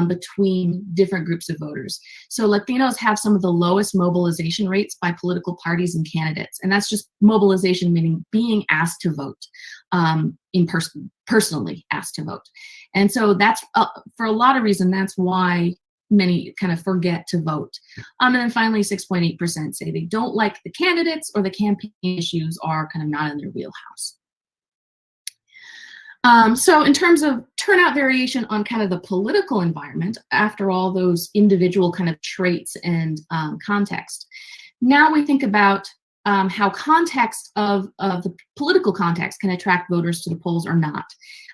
S9: between different groups of voters. So Latinos have some of the lowest mobilization rates by political parties and candidates. And that's just mobilization, meaning being asked to vote, personally asked to vote. And so that's, for a lot of reasons, that's why many kind of forget to vote. And then finally, 6.8% say they don't like the candidates or the campaign issues are kind of not in their wheelhouse. So in terms of turnout variation on kind of the political environment, after all those individual kind of traits and context, now we think about how context of the political context can attract voters to the polls or not.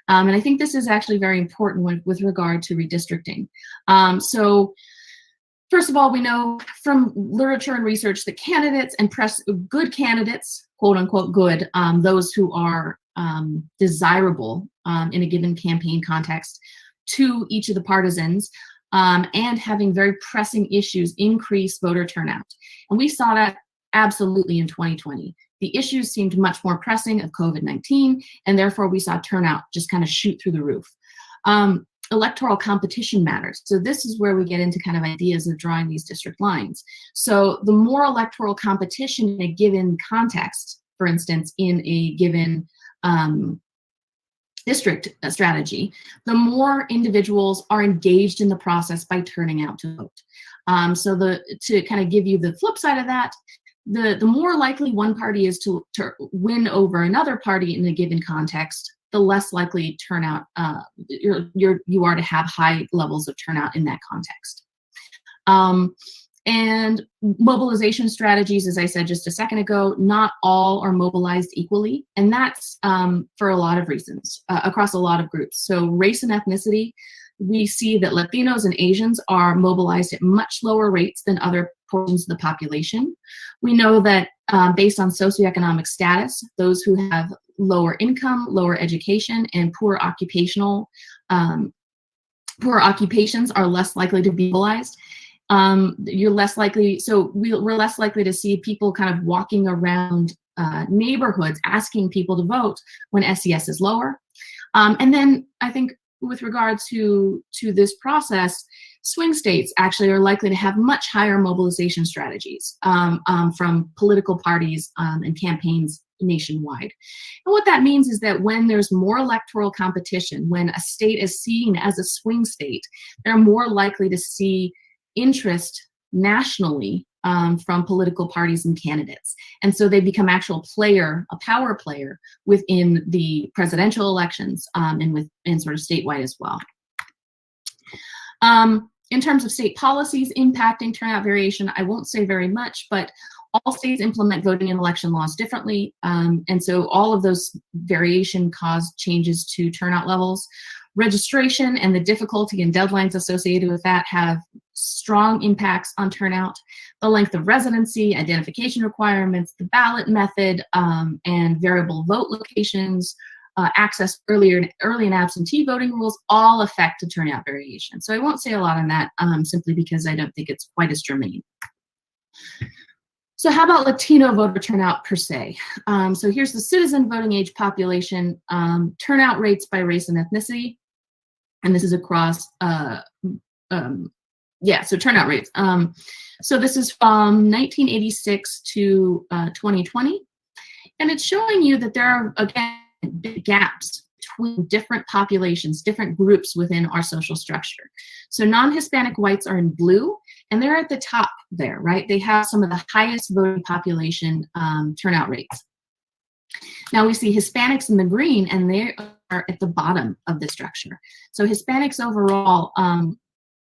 S9: And I think this is actually very important with regard to redistricting. So first of all, we know from literature and research that candidates and good candidates, quote unquote good, those who are desirable in a given campaign context to each of the partisans, and having very pressing issues increase voter turnout. And we saw that absolutely in 2020. The issues seemed much more pressing of COVID-19, and therefore we saw turnout just kind of shoot through the roof. Electoral competition matters. So this is where we get into kind of ideas of drawing these district lines. So the more electoral competition in a given context, for instance, in a given district strategy, the more individuals are engaged in the process by turning out to vote. So to kind of give you the flip side of that, the more likely one party is to win over another party in a given context, the less likely turnout you are to have high levels of turnout in that context. And mobilization strategies, as I said just a second ago, not all are mobilized equally, and that's for a lot of reasons across a lot of groups. So race and ethnicity, we see that Latinos and Asians are mobilized at much lower rates than other portions of the population. We know that based on socioeconomic status, those who have lower income, lower education, and poor occupations are less likely to be mobilized. You're less likely, so we're less likely to see people kind of walking around neighborhoods asking people to vote when SES is lower. And then I think with regard to this process, swing states actually are likely to have much higher mobilization strategies from political parties and campaigns nationwide. And what that means is that when there's more electoral competition, when a state is seen as a swing state, they're more likely to see interest nationally from political parties and candidates. And so they become a power player within the presidential elections and sort of statewide as well. In terms of state policies impacting turnout variation, I won't say very much, but all states implement voting and election laws differently. And so all of those variation caused changes to turnout levels. Registration and the difficulty and deadlines associated with that have strong impacts on turnout. The length of residency, identification requirements, the ballot method, and variable vote locations, access early and absentee voting rules all affect the turnout variation. So I won't say a lot on that simply because I don't think it's quite as germane. So how about Latino voter turnout per se? So here's the citizen voting age population, turnout rates by race and ethnicity. And this is across, so turnout rates. So this is from 1986 to 2020. And it's showing you that there are, again, big gaps between different populations, different groups within our social structure. So non-Hispanic whites are in blue, and they're at the top there, right? They have some of the highest voting population turnout rates. Now we see Hispanics in the green, and they are at the bottom of the structure. So Hispanics overall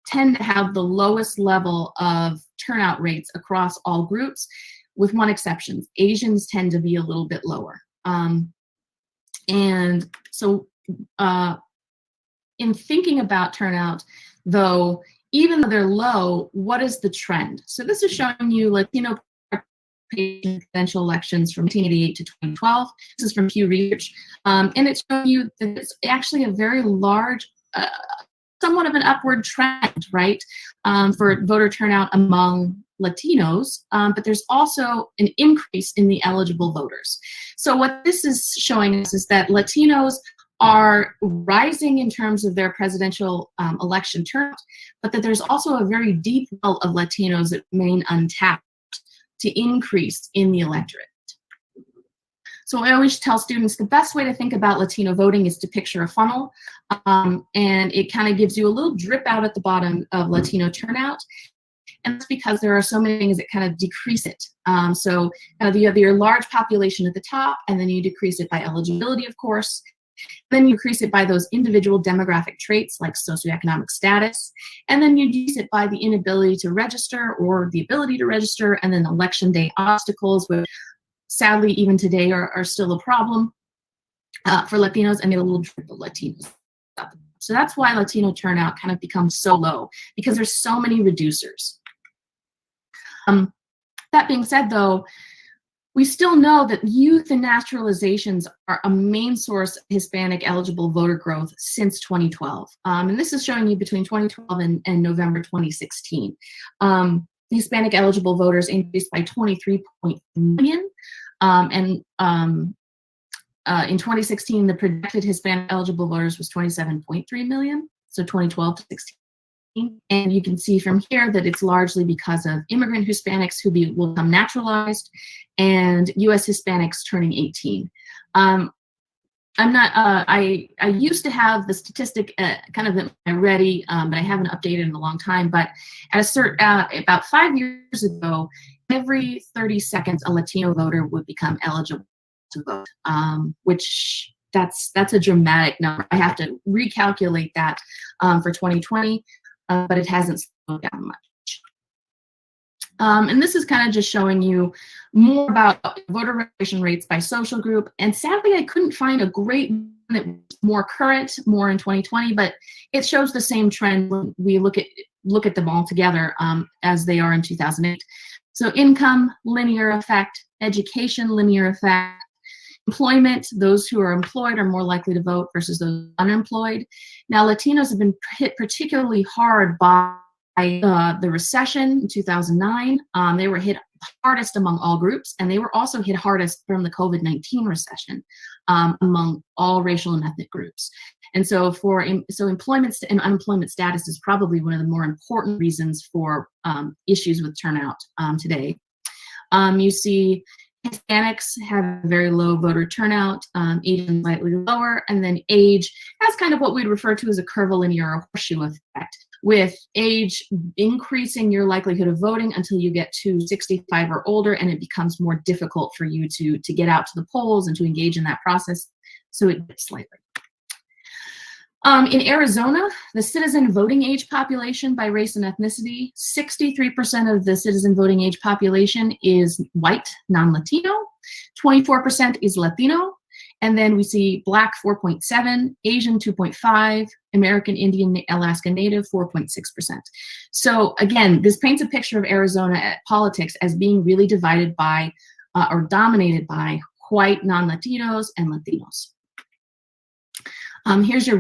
S9: tend to have the lowest level of turnout rates across all groups, with one exception. Asians tend to be a little bit lower. And so in thinking about turnout, though, even though they're low, what is the trend? So this is showing you Latino presidential elections from 1988 to 2012. This is from Pew Research. And it's showing you that it's actually a very large, somewhat of an upward trend, right, for voter turnout among Latinos, but there's also an increase in the eligible voters. So what this is showing us is that Latinos are rising in terms of their presidential election turnout, but that there's also a very deep well of Latinos that remain untapped to increase in the electorate. So I always tell students the best way to think about Latino voting is to picture a funnel, and it kind of gives you a little drip out at the bottom of Latino turnout. And that's because there are so many things that kind of decrease it. So you have your large population at the top, and then you decrease it by eligibility, of course. Then you decrease it by those individual demographic traits like socioeconomic status. And then you decrease it by the inability to register or the ability to register, and then election day obstacles, which sadly even today are still a problem for Latinos, and a little drip of Latinos. So that's why Latino turnout kind of becomes so low, because there's so many reducers. That being said, though, we still know that youth and naturalizations are a main source of Hispanic eligible voter growth since 2012. And this is showing you between 2012 and November 2016. Hispanic eligible voters increased by 23.1 million. In 2016, the projected Hispanic eligible voters was 27.3 million, so 2012 to 16. And you can see from here that it's largely because of immigrant Hispanics who will become naturalized and U.S. Hispanics turning 18. I used to have the statistic kind of ready, but I haven't updated in a long time. But at about 5 years ago, every 30 seconds, a Latino voter would become eligible to vote, which that's a dramatic number. I have to recalculate that for 2020, but it hasn't slowed down much. And this is kind of just showing you more about voter registration rates by social group. And sadly, I couldn't find a great one that was more current, more in 2020, but it shows the same trend when we look at them all together as they are in 2008. So income, linear effect; education, linear effect; employment, those who are employed are more likely to vote versus those unemployed. Now, Latinos have been hit particularly hard by the recession in 2009. They were hit hardest among all groups, and they were also hit hardest from the COVID-19 recession among all racial and ethnic groups. And so employment and unemployment status is probably one of the more important reasons for issues with turnout today. You see Hispanics have very low voter turnout, Asian slightly lower, and then age has kind of what we'd refer to as a curvilinear or horseshoe effect, with age increasing your likelihood of voting until you get to 65 or older, and it becomes more difficult for you to get out to the polls and to engage in that process. So it dips slightly. In Arizona, the citizen voting age population by race and ethnicity, 63% of the citizen voting age population is white, non-Latino, 24% is Latino, and then we see Black 4.7, Asian 2.5, American Indian, Alaska Native 4.6%. So again, this paints a picture of Arizona politics as being really divided by or dominated by white non-Latinos and Latinos. Here's your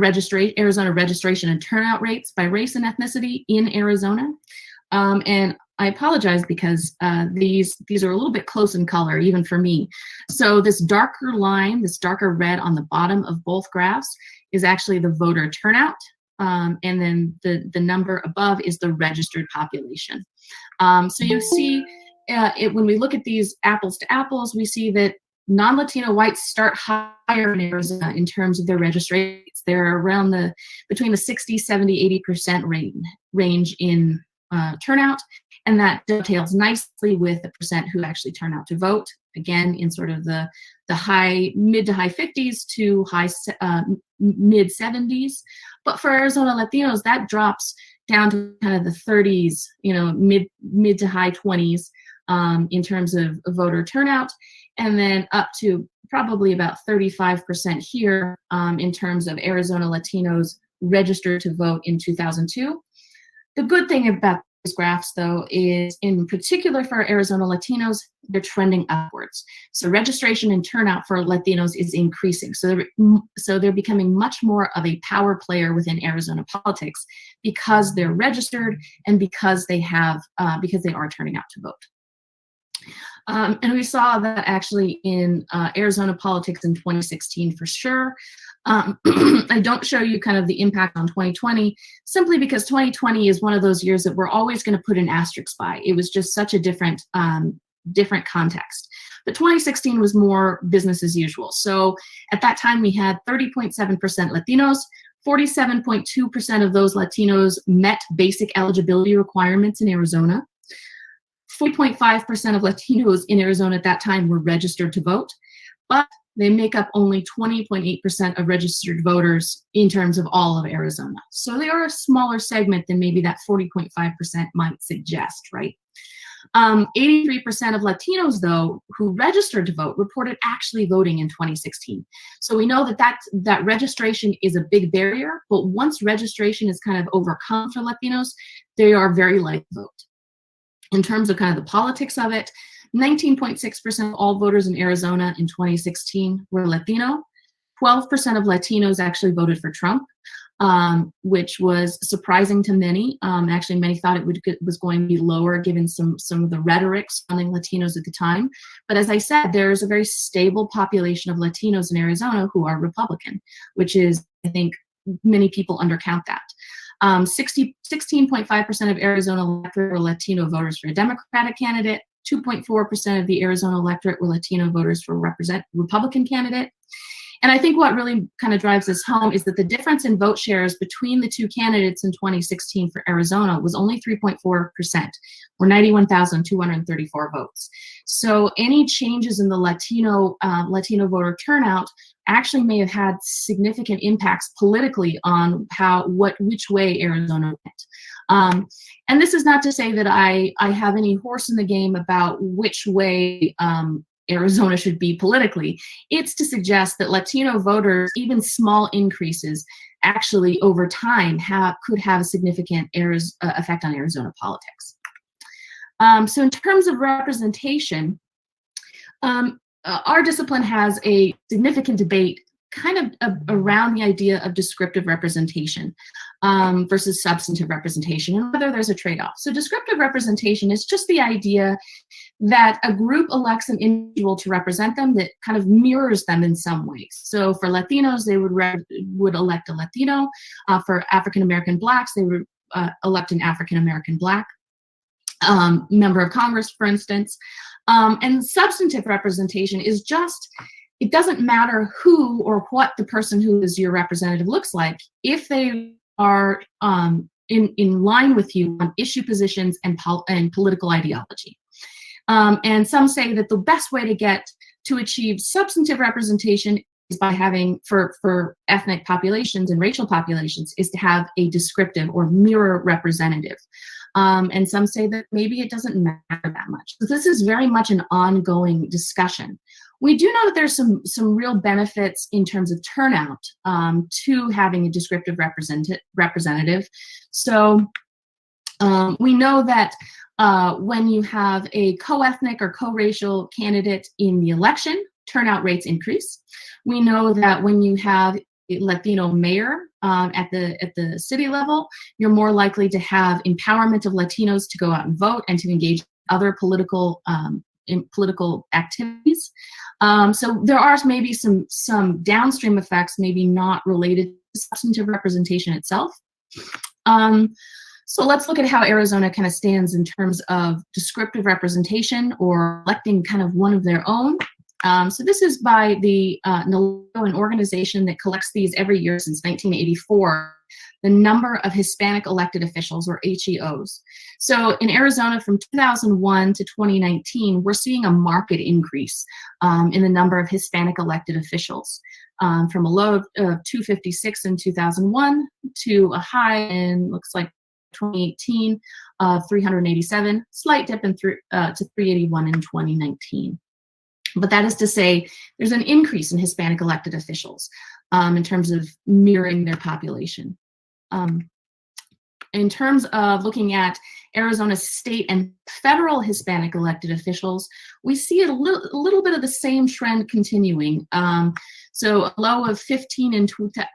S9: Arizona registration and turnout rates by race and ethnicity in Arizona. And I apologize because these are a little bit close in color, even for me. So this darker line, this darker red on the bottom of both graphs is actually the voter turnout. And then the number above is the registered population. So you see when we look at these apples to apples, we see that non-Latino whites start higher in Arizona in terms of their registration rates. They're around between the 60, 70, 80% range in turnout, and that dovetails nicely with the percent who actually turn out to vote, again in sort of the mid to high 50s to mid 70s. But for Arizona Latinos, that drops down to kind of the 30s, mid to high 20s in terms of voter turnout, and then up to probably about 35% here in terms of Arizona Latinos registered to vote in 2002. The good thing about these graphs, though, is in particular for Arizona Latinos, they're trending upwards. So registration and turnout for Latinos is increasing. So they're becoming much more of a power player within Arizona politics because they're registered and because they are turning out to vote. And we saw that actually in Arizona politics in 2016 for sure. I don't show you kind of the impact on 2020 simply because 2020 is one of those years that we're always going to put an asterisk by. It was just such a different context. But 2016 was more business as usual. So at that time, we had 30.7% Latinos. 47.2% of those Latinos met basic eligibility requirements in Arizona. 4.5% of Latinos in Arizona at that time were registered to vote, but they make up only 20.8% of registered voters in terms of all of Arizona. So they are a smaller segment than maybe that 40.5% might suggest, right? 83% of Latinos, though, who registered to vote reported actually voting in 2016. So we know that registration is a big barrier, but once registration is kind of overcome for Latinos, they are very likely to vote. In terms of kind of the politics of it, 19.6% of all voters in Arizona in 2016 were Latino. 12% of Latinos actually voted for Trump, which was surprising to many. Actually, many thought it was going to be lower given some of the rhetoric surrounding Latinos at the time. But as I said, there's a very stable population of Latinos in Arizona who are Republican, which is, I think, many people undercount that. 16.5% of Arizona electorate were Latino voters for a Democratic candidate. 2.4% of the Arizona electorate were Latino voters for a Republican candidate. And I think what really kind of drives this home is that the difference in vote shares between the two candidates in 2016 for Arizona was only 3.4%, or 91,234 votes. So any changes in the Latino voter turnout actually may have had significant impacts politically on which way Arizona went. And this is not to say that I have any horse in the game about which way Arizona should be politically. It's to suggest that Latino voters, even small increases, actually over time could have a significant effect on Arizona politics. So in terms of representation, our discipline has a significant debate kind of around the idea of descriptive representation versus substantive representation, and whether there's a trade-off. So descriptive representation is just the idea that a group elects an individual to represent them that kind of mirrors them in some ways. So for Latinos, they would elect a Latino. For African-American Blacks, they would elect an African-American Black member of Congress, for instance. And substantive representation is just, it doesn't matter who or what the person who is your representative looks like, if they are in line with you on issue positions and political ideology. And some say that the best way to achieve substantive representation is by having, for ethnic populations and racial populations, is to have a descriptive or mirror representative. And some say that maybe it doesn't matter that much. So this is very much an ongoing discussion. We do know that there's some real benefits in terms of turnout to having a descriptive representative. So we know that when you have a co-ethnic or co-racial candidate in the election, turnout rates increase. We know that when you have a Latino mayor at the city level, you're more likely to have empowerment of Latinos to go out and vote and to engage in other political activities. So there are maybe some downstream effects, maybe not related to substantive representation itself. So let's look at how Arizona kind of stands in terms of descriptive representation or electing kind of one of their own. So this is by the NALO, an organization that collects these every year since 1984, the number of Hispanic elected officials, or HEOs. So in Arizona from 2001 to 2019, we're seeing a marked increase in the number of Hispanic elected officials, from a low of 256 in 2001 to a high in, looks like 2018, 387, slight dip to 381 in 2019. But that is to say, there's an increase in Hispanic elected officials in terms of mirroring their population. In terms of looking at Arizona's state and federal Hispanic elected officials, we see a little bit of the same trend continuing. So a low of 15 in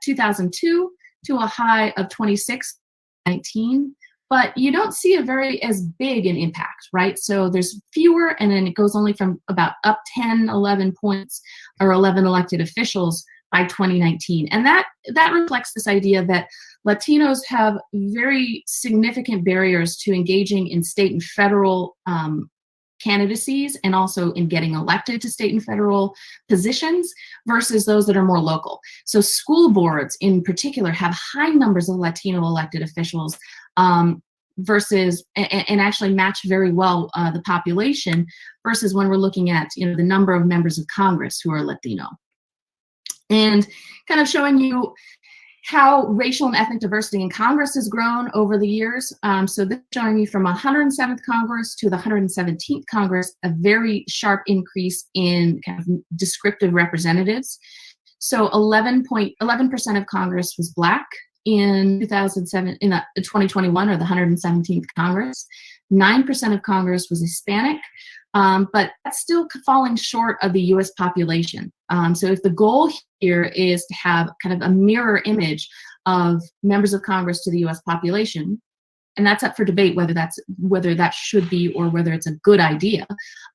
S9: 2002 to a high of 26 in 2019. but you don't see as big an impact, right? So there's fewer, and then it goes only from about up 10, 11 points or 11 elected officials by 2019. And that reflects this idea that Latinos have very significant barriers to engaging in state and federal candidacies, and also in getting elected to state and federal positions versus those that are more local. So school boards in particular have high numbers of Latino elected officials versus, and actually match very well the population versus when we're looking at, you know, the number of members of Congress who are Latino. And kind of showing you how racial and ethnic diversity in Congress has grown over the years. So this is showing you from 107th Congress to the 117th Congress, a very sharp increase in kind of descriptive representatives. So 11% of Congress was Black in 2021, or the 117th Congress. 9% of Congress was Hispanic, but that's still falling short of the US population. So if the goal here is to have kind of a mirror image of members of Congress to the US population, and that's up for debate whether that should be or whether it's a good idea.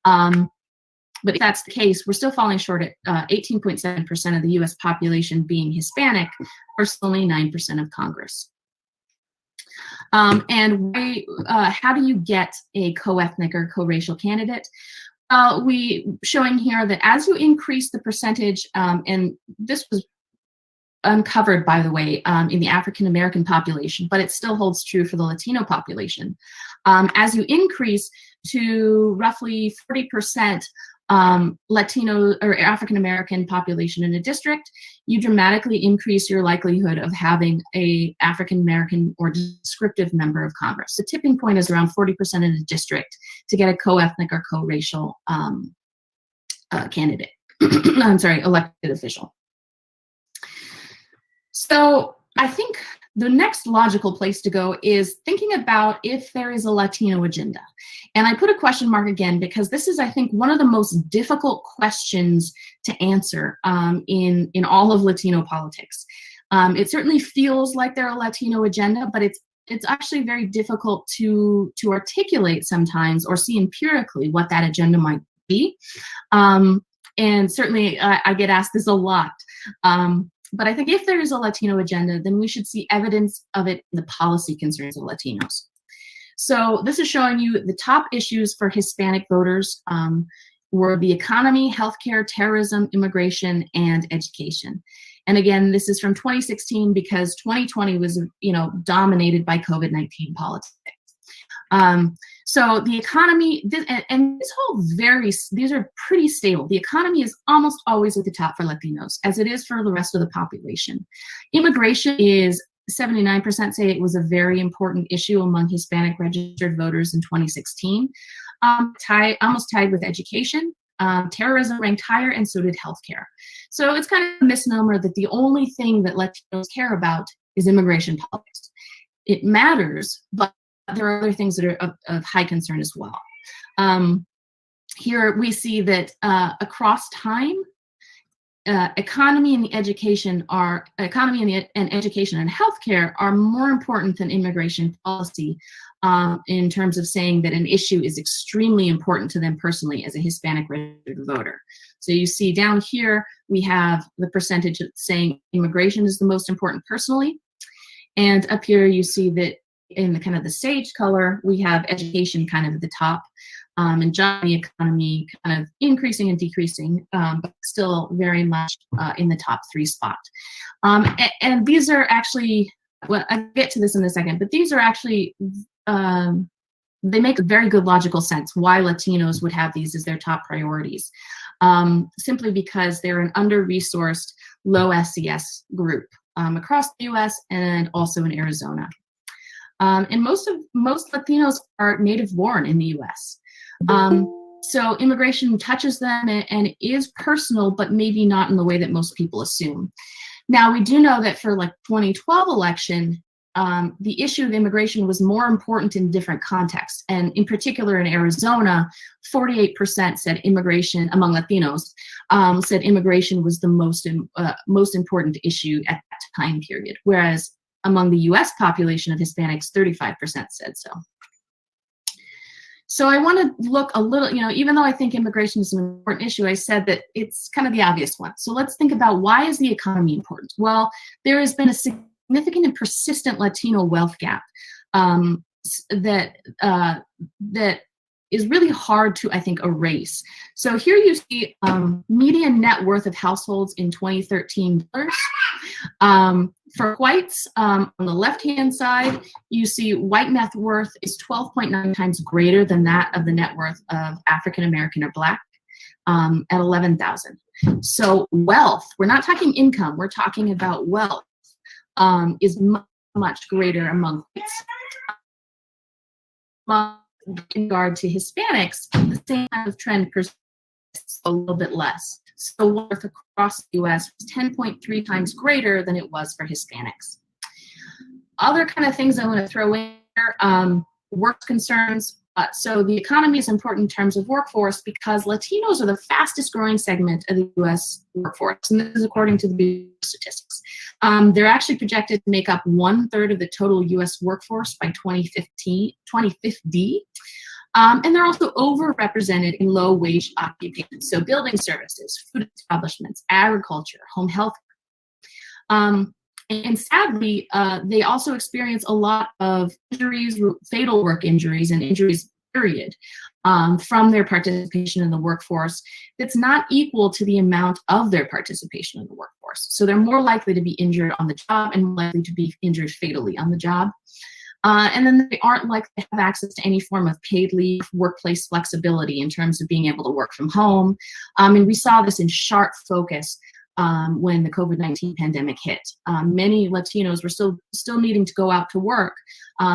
S9: But if that's the case, we're still falling short at 18.7% of the US population being Hispanic versus only 9% of Congress. And how do you get a co-ethnic or co-racial candidate? We showing here that as you increase the percentage, and this was uncovered, by the way, in the African American population, but it still holds true for the Latino population. As you increase to roughly 40% Latino or African American population in a district, you dramatically increase your likelihood of having a African American or descriptive member of Congress. The tipping point is around 40% in a district to get a co-ethnic or co-racial candidate. I'm sorry, elected official. So I think the next logical place to go is thinking about if there is a Latino agenda. And I put a question mark again because this is, I think, one of the most difficult questions to answer in all of Latino politics. It certainly feels like there's a Latino agenda, but it's actually very difficult to articulate sometimes or see empirically what that agenda might be. And certainly I get asked this a lot. But I think if there is a Latino agenda, then we should see evidence of it in the policy concerns of Latinos. So this is showing you the top issues for Hispanic voters were the economy, healthcare, terrorism, immigration, and education. And again, this is from 2016 because 2020 was, dominated by COVID-19 politics. So the economy, these are pretty stable. The economy is almost always at the top for Latinos, as it is for the rest of the population. Immigration is 79% say it was a very important issue among Hispanic registered voters in 2016. Almost tied with education. Terrorism ranked higher, and so did healthcare. So it's kind of a misnomer that the only thing that Latinos care about is immigration politics. It matters, but there are other things that are of high concern as well. Here we see that across time, economy and education and healthcare are more important than immigration policy in terms of saying that an issue is extremely important to them personally as a Hispanic registered voter. So you see down here, we have the percentage saying immigration is the most important personally. And up here you see that in the kind of the sage color, we have education kind of at the top, and the economy kind of increasing and decreasing, but still very much in the top 3 spot. And these are actually, well, I'll get to this in a second, but these are actually, they make a very good logical sense why Latinos would have these as their top priorities, simply because they're an under-resourced, low SES group across the US and also in Arizona. And most Latinos are native born in the US. So immigration touches them and it is personal, but maybe not in the way that most people assume. Now, we do know that for like 2012 election, the issue of immigration was more important in different contexts. And in particular in Arizona, 48% said immigration among Latinos, said immigration was the most important issue at that time period. Whereas among the US population of Hispanics, 35% said so. So I want to look a little, even though I think immigration is an important issue, I said that it's kind of the obvious one. So let's think about, why is the economy important? Well, there has been a significant and persistent Latino wealth gap that is really hard to, I think, erase. So here you see median net worth of households in 2013. For whites, on the left-hand side, you see white net worth is 12.9 times greater than that of the net worth of African American or Black, at 11,000. So wealth, we're not talking income, we're talking about wealth, is much greater among whites. In regard to Hispanics, the same kind of trend persists, a little bit less. So wealth across the U.S. was 10.3 times greater than it was for Hispanics. Other kind of things I want to throw in here, work concerns. So the economy is important in terms of workforce because Latinos are the fastest growing segment of the U.S. workforce, and this is according to the statistics. They're actually projected to make up 1/3 of the total U.S. workforce by 2050. And they're also overrepresented in low-wage occupations, so building services, food establishments, agriculture, home health. And sadly, they also experience a lot of injuries, fatal work injuries and injuries, period, from their participation in the workforce that's not equal to the amount of their participation in the workforce. So they're more likely to be injured on the job and more likely to be injured fatally on the job. And then they aren't likely to have access to any form of paid leave, workplace flexibility in terms of being able to work from home. And we saw this in sharp focus when the COVID-19 pandemic hit. Many Latinos were still needing to go out to work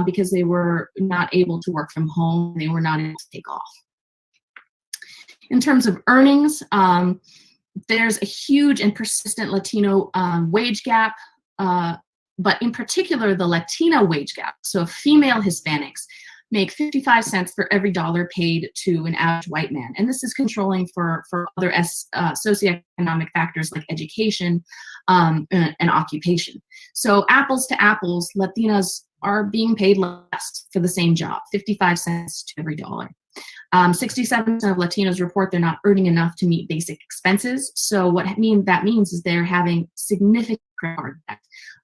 S9: because they were not able to work from home. They were not able to take off. In terms of earnings, there's a huge and persistent Latino wage gap, but in particular, the Latina wage gap. So female Hispanics make 55 cents for every dollar paid to an average white man. And this is controlling for other socioeconomic factors like education and occupation. So apples to apples, Latinas are being paid less for the same job, 55 cents to every dollar. 67% of Latinos report they're not earning enough to meet basic expenses. So what that means is they're having significant credit debt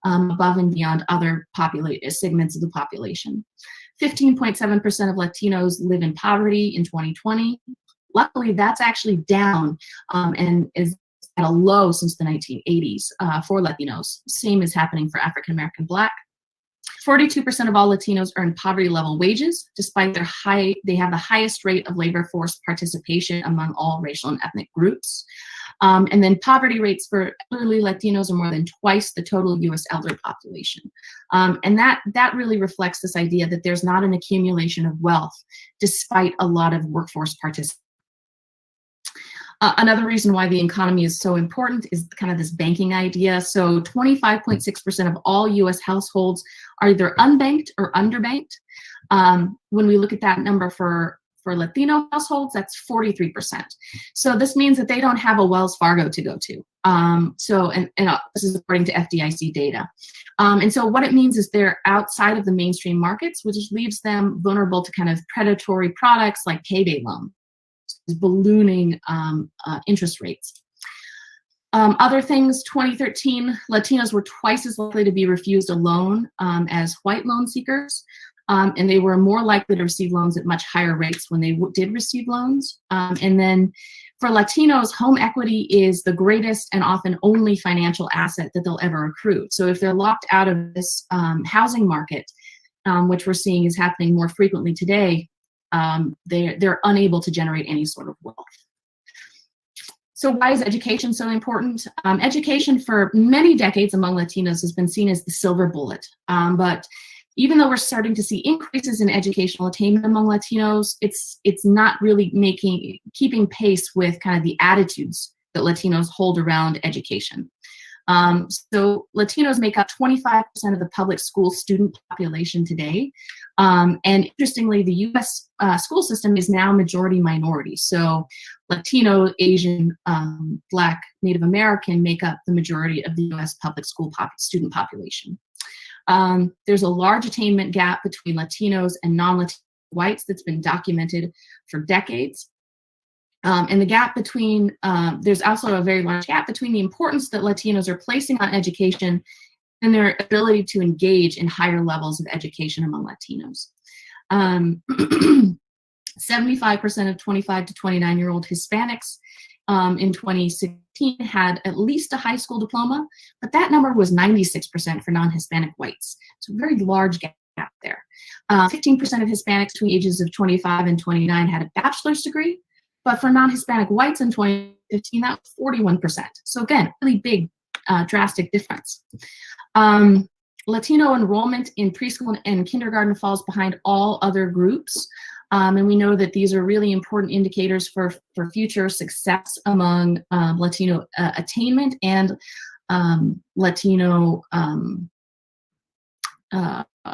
S9: above and beyond other segments of the population. 15.7% of Latinos live in poverty in 2020. Luckily, that's actually down and is at a low since the 1980s for Latinos. Same is happening for African American Black. 42% of all Latinos earn poverty-level wages, despite they have the highest rate of labor force participation among all racial and ethnic groups. And then poverty rates for elderly Latinos are more than twice the total U.S. elder population. And that really reflects this idea that there's not an accumulation of wealth, despite a lot of workforce participation. Another reason why the economy is so important is kind of this banking idea. So 25.6% of all U.S. households are either unbanked or underbanked. When we look at that number for Latino households, that's 43%. So this means that they don't have a Wells Fargo to go to. This is according to FDIC data. And so what it means is they're outside of the mainstream markets, which leaves them vulnerable to kind of predatory products like payday loans, ballooning interest rates. Other things, 2013, Latinos were twice as likely to be refused a loan as white loan seekers. And they were more likely to receive loans at much higher rates when they did receive loans. And then for Latinos, home equity is the greatest and often only financial asset that they'll ever accrue. So if they're locked out of this housing market, which we're seeing is happening more frequently today, they're unable to generate any sort of wealth. So why is education so important? Education for many decades among Latinos has been seen as the silver bullet. But even though we're starting to see increases in educational attainment among Latinos, it's not really keeping pace with kind of the attitudes that Latinos hold around education. So Latinos make up 25% of the public school student population today. And interestingly, the U.S. School system is now majority minority. So Latino, Asian, Black, Native American make up the majority of the U.S. public school student population. There's a large attainment gap between Latinos and non-Latino whites that's been documented for decades. And the gap between, there's also a very large gap between the importance that Latinos are placing on education and their ability to engage in higher levels of education among Latinos. 75% of 25 to 29-year-old Hispanics in 2016 had at least a high school diploma, but that number was 96% for non-Hispanic whites. So a very large gap there. 15% of Hispanics between ages of 25 and 29 had a bachelor's degree, but for non-Hispanic whites in 2015, that was 41%. So again, really big, drastic difference. Latino enrollment in preschool and kindergarten falls behind all other groups. And we know that these are really important indicators for future success among Latino attainment and Latino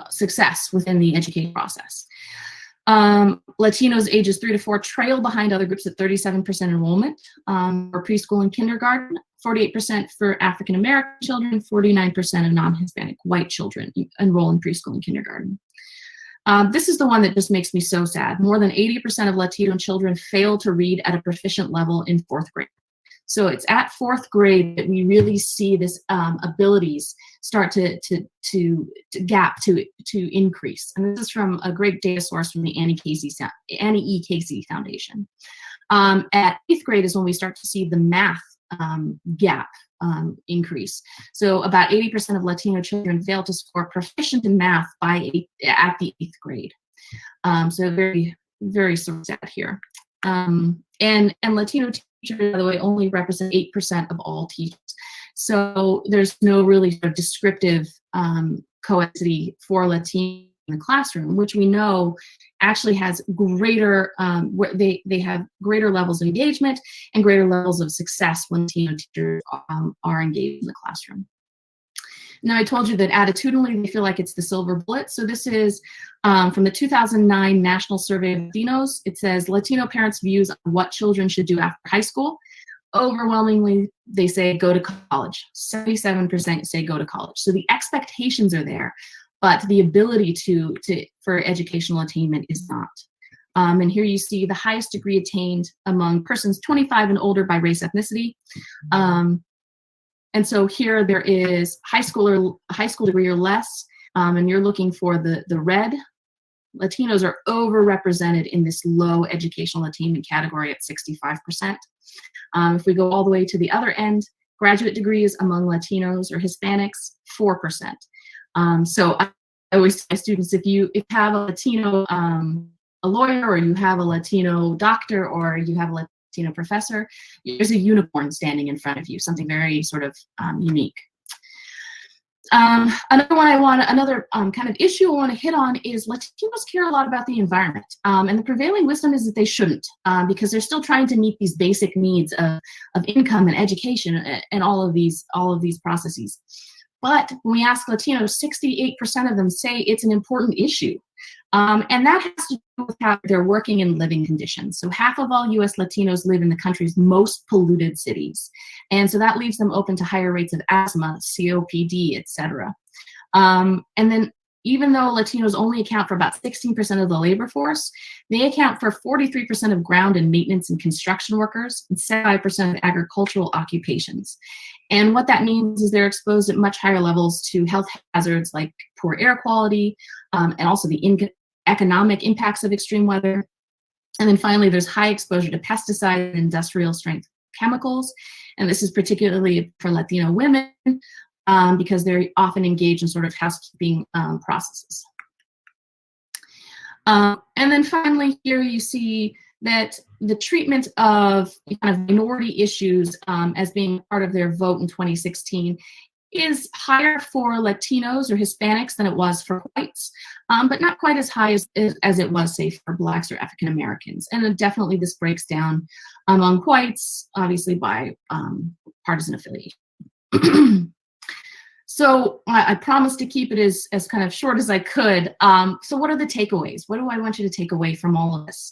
S9: success within the education process. Latinos ages 3 to 4 trail behind other groups at 37% enrollment for preschool and kindergarten, 48% for African American children, 49% of non-Hispanic white children enroll in preschool and kindergarten. This is the one that just makes me so sad. More than 80% of Latino children fail to read at a proficient level in 4th grade. So it's at 4th grade that we really see this abilities start to gap to increase. And this is from a great data source from the Annie E. Casey Foundation. At 8th grade is when we start to see the math gap increase. So about 80% of Latino children fail to score proficient in math at the 8th grade. So very, very sort of sad here. And Latino teachers, by the way, only represent 8% of all teachers. So there's no really sort of descriptive cohesity for Latino in the classroom, which we know actually has greater, they have greater levels of engagement and greater levels of success when Latino teachers are engaged in the classroom. Now, I told you that attitudinally they feel like it's the silver bullet. So this is from the 2009 National Survey of Latinos. It says Latino parents' views on what children should do after high school. Overwhelmingly, they say go to college. 77% say go to college. So the expectations are there, but the ability for educational attainment is not. And here you see the highest degree attained among persons 25 and older by race ethnicity. And so here there is high school degree or less, and you're looking for the red. Latinos are overrepresented in this low educational attainment category at 65%. If we go all the way to the other end, graduate degrees among Latinos or Hispanics, 4%. So I always tell students, if you have a Latino a lawyer, or you have a Latino doctor, or you have a Latino professor, there's a unicorn standing in front of you, something very sort of unique. Another kind of issue I want to hit on is Latinos care a lot about the environment, and the prevailing wisdom is that they shouldn't, because they're still trying to meet these basic needs of income and education and all of these processes. But when we ask Latinos, 68% of them say it's an important issue. And that has to do with how their working and living conditions. So half of all US Latinos live in the country's most polluted cities. And so that leaves them open to higher rates of asthma, COPD, etc. And then even though Latinos only account for about 16% of the labor force, they account for 43% of ground and maintenance and construction workers and 75% of agricultural occupations. And what that means is they're exposed at much higher levels to health hazards like poor air quality, and also the economic impacts of extreme weather. And then finally, there's high exposure to pesticide and industrial strength chemicals. And this is particularly for Latino women, because they're often engaged in sort of housekeeping processes. And then finally, here you see that the treatment of kind of minority issues as being part of their vote in 2016 is higher for Latinos or Hispanics than it was for whites, but not quite as high as it was, say, for Blacks or African Americans. And definitely this breaks down among whites, obviously by partisan affiliation. So I promised to keep it as kind of short as I could. So what are the takeaways? What do I want you to take away from all of this?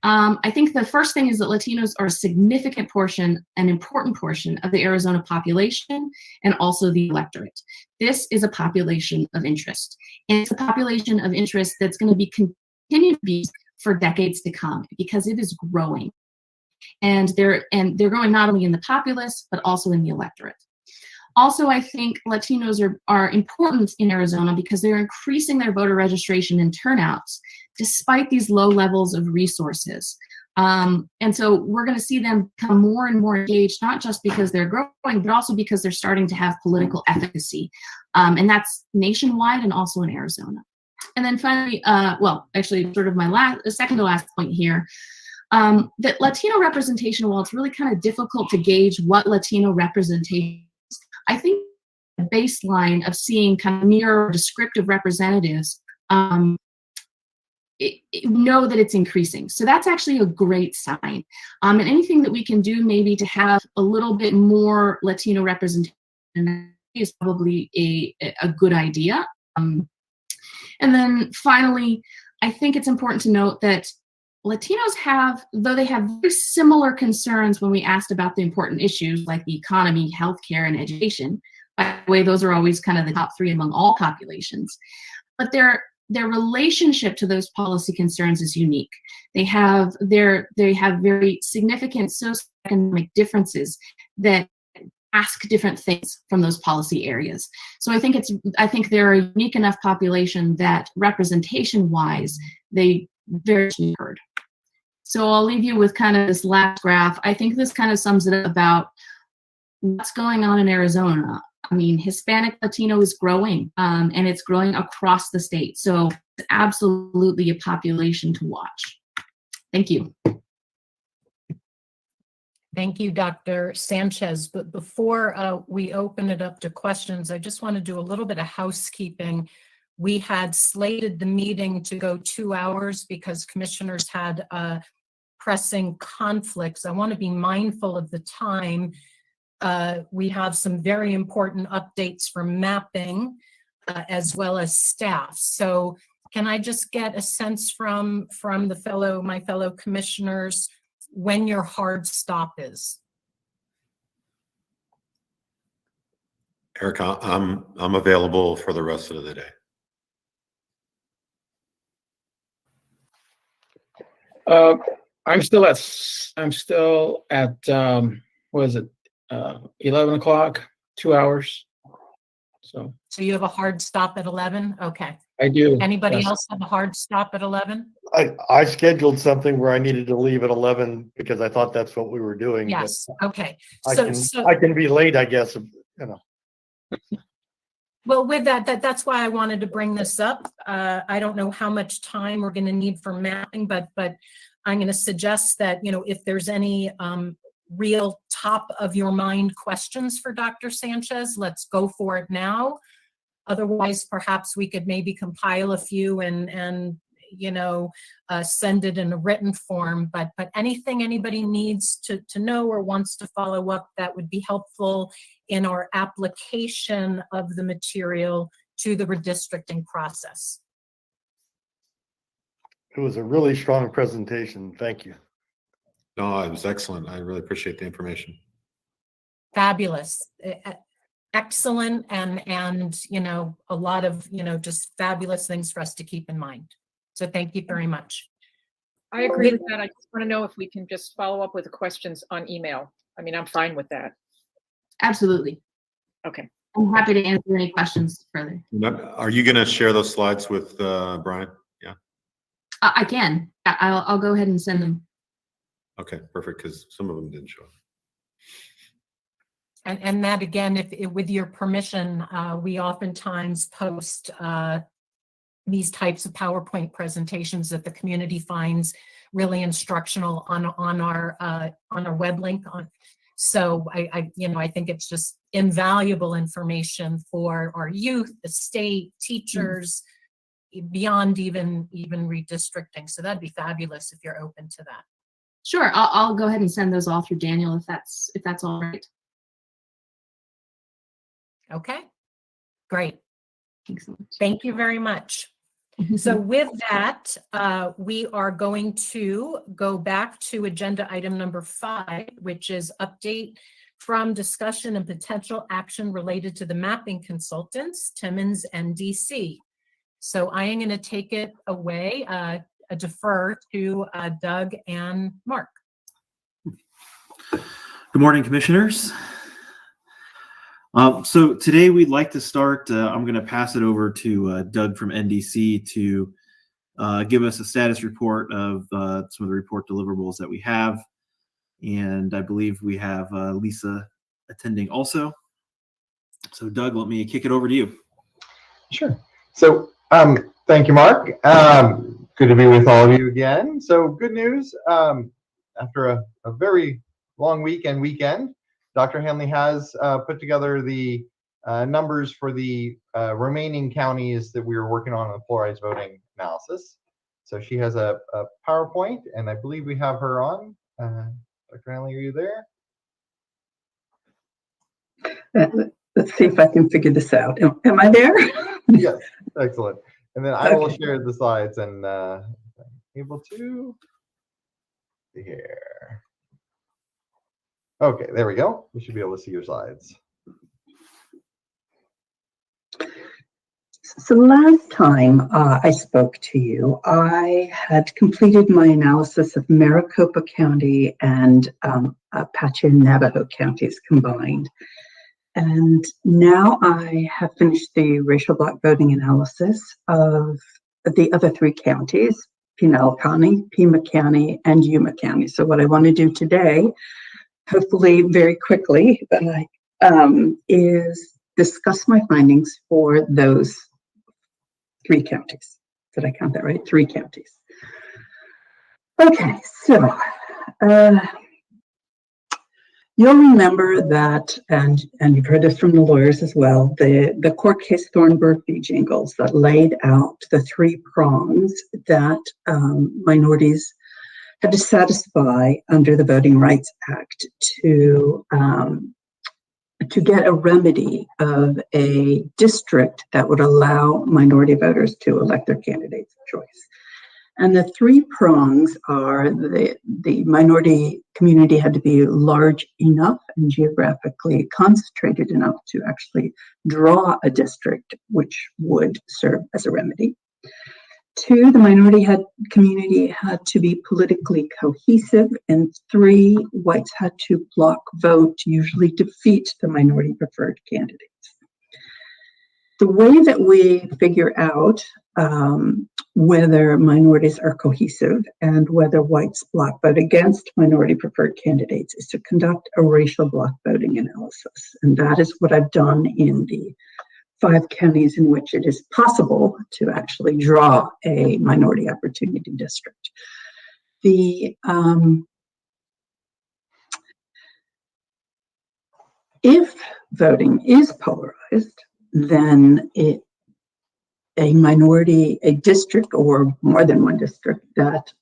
S9: I think the first thing is that Latinos are a significant portion, an important portion of the Arizona population and also the electorate. This is a population of interest. And it's a population of interest that's going to be continue to be for decades to come because it is growing. And they're growing not only in the populace, but also in the electorate. Also, I think Latinos are important in Arizona because they're increasing their voter registration and turnouts despite these low levels of resources. And so we're going to see them become more and more engaged, not just because they're growing, but also because they're starting to have political efficacy. And that's nationwide and also in Arizona. And then finally, well, actually sort of my second to last point here, that Latino representation, while it's really kind of difficult to gauge what Latino representation is, I think the baseline of seeing kind of near descriptive representatives know that it's increasing. So that's actually a great sign. And anything that we can do maybe to have a little bit more Latino representation is probably a good idea. And then finally, I think it's important to note that Latinos have, though they have very similar concerns when we asked about the important issues like the economy, healthcare, and education. By the way, those are always kind of the top three among all populations. But their relationship to those policy concerns is unique. They have very significant socioeconomic differences that ask different things from those policy areas. So I think they're a unique enough population that representation-wise, they very much heard. So I'll leave you with kind of this last graph. I think this kind of sums it up about what's going on in Arizona. I mean, Hispanic Latino is growing, and it's growing across the state. So it's absolutely a population to watch. Thank you.
S2: Thank you, Dr. Sanchez. But before we open it up to questions, I just want to do a little bit of housekeeping. We had slated the meeting to go 2 hours because commissioners had pressing conflicts. I want to be mindful of the time. We have some very important updates for mapping as well as staff. So can I just get a sense from my fellow commissioners when your hard stop is?
S10: Erica, I'm available for the rest of the day.
S6: I'm still at what is it? 11 o'clock, 2 hours. So
S2: you have a hard stop at 11? Okay.
S6: I do.
S2: Anybody
S6: Yes.
S2: else have a hard stop at 11?
S4: I scheduled something where I needed to leave at 11 because I thought that's what we were doing. but
S2: Yes. Okay.
S4: I can be late, I guess, you know.
S2: Well, with that's why I wanted to bring this up. I don't know how much time we're going to need for mapping, but I'm going to suggest that, if there's any real top of your mind questions for Dr. Sanchez, let's go for it now. Otherwise, perhaps we could maybe compile a few and send it in a written form. But anything anybody needs to know or wants to follow up that would be helpful in our application of the material to the redistricting process.
S4: It was a really strong presentation. Thank you.
S10: No, it was excellent. I really appreciate the information.
S2: Fabulous. Excellent. And a lot of, just fabulous things for us to keep in mind. So thank you very much.
S1: I agree with that. I just want to know if we can just follow up with the questions on email. I mean, I'm fine with that.
S9: Absolutely.
S1: Okay.
S9: I'm happy to answer any questions further.
S10: Are you going to share those slides with Brian? Yeah.
S9: I can. I'll go ahead and send them.
S10: Okay, perfect. Because some of them didn't show up.
S2: And that again, if with your permission, we oftentimes post these types of PowerPoint presentations that the community finds really instructional on our web link. So I think it's just invaluable information for our youth, the state, teachers, beyond even redistricting. So that'd be fabulous if you're open to that.
S9: Sure, I'll go ahead and send those all through Daniel if that's all right.
S2: Okay, great.
S9: Thanks so much.
S2: Thank you very much. So with that, we are going to go back to agenda item number 5, which is update from discussion and potential action related to the mapping consultants, Timmons and DC. So I am going to take it away, defer to Doug and Mark.
S3: Good morning, commissioners. So today we'd like to start, I'm going to pass it over to Doug from NDC to give us a status report of some of the report deliverables that we have. And I believe we have Lisa attending also. So Doug, let me kick it over to you.
S11: Sure. So thank you, Mark. Good to be with all of you again. So good news, after a very long weekend, Dr. Hanley has put together the numbers for the remaining counties that we were working on in the polarized voting analysis. So she has a PowerPoint, and I believe we have her on. Dr. Hanley, are you there?
S12: Let's see if I can figure this out. Am I there?
S11: Yes, excellent. And then I will share the slides and able to see here. Okay, there we go. You should be able to see your slides.
S12: So last time I spoke to you, I had completed my analysis of Maricopa County and Apache and Navajo counties combined. And now I have finished the racial block voting analysis of the other 3 counties, Pinal County, Pima County, and Yuma County. So what I want to do today, hopefully very quickly, but is discuss my findings for those 3 counties. Did I count that right? 3 counties. Okay, so you'll remember that, and you've heard this from the lawyers as well, the court case Thornburg v. Jingles that laid out the 3 prongs that minorities had to satisfy under the Voting Rights Act to get a remedy of a district that would allow minority voters to elect their candidates of choice. And the 3 prongs are the minority community had to be large enough and geographically concentrated enough to actually draw a district which would serve as a remedy. 2, the minority community had to be politically cohesive, and 3, whites had to block vote to usually defeat the minority preferred candidates. The way that we figure out whether minorities are cohesive and whether whites block vote against minority preferred candidates is to conduct a racial block voting analysis. And that is what I've done in the 5 counties in which it is possible to actually draw a minority opportunity district. If voting is polarized, then a district or more than one district that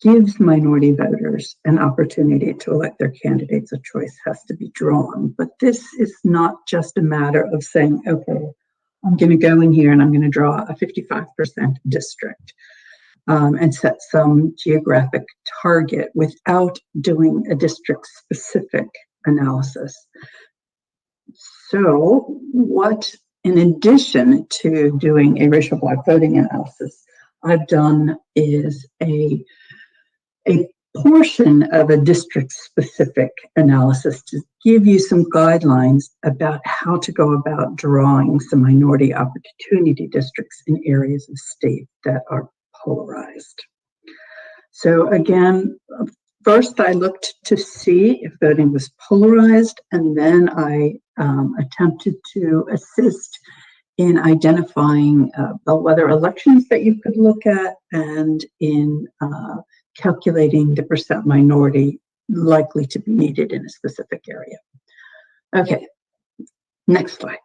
S12: gives minority voters an opportunity to elect their candidates of choice has to be drawn. But this is not just a matter of saying, okay, I'm going to go in here and I'm going to draw a 55% district and set some geographic target without doing a district-specific analysis. So in addition to doing a racial block voting analysis, I've done is a portion of a district-specific analysis to give you some guidelines about how to go about drawing some minority opportunity districts in areas of state that are polarized. So again, first I looked to see if voting was polarized, and then I attempted to assist in identifying bellwether elections that you could look at and in calculating the percent minority likely to be needed in a specific area. Okay, next slide.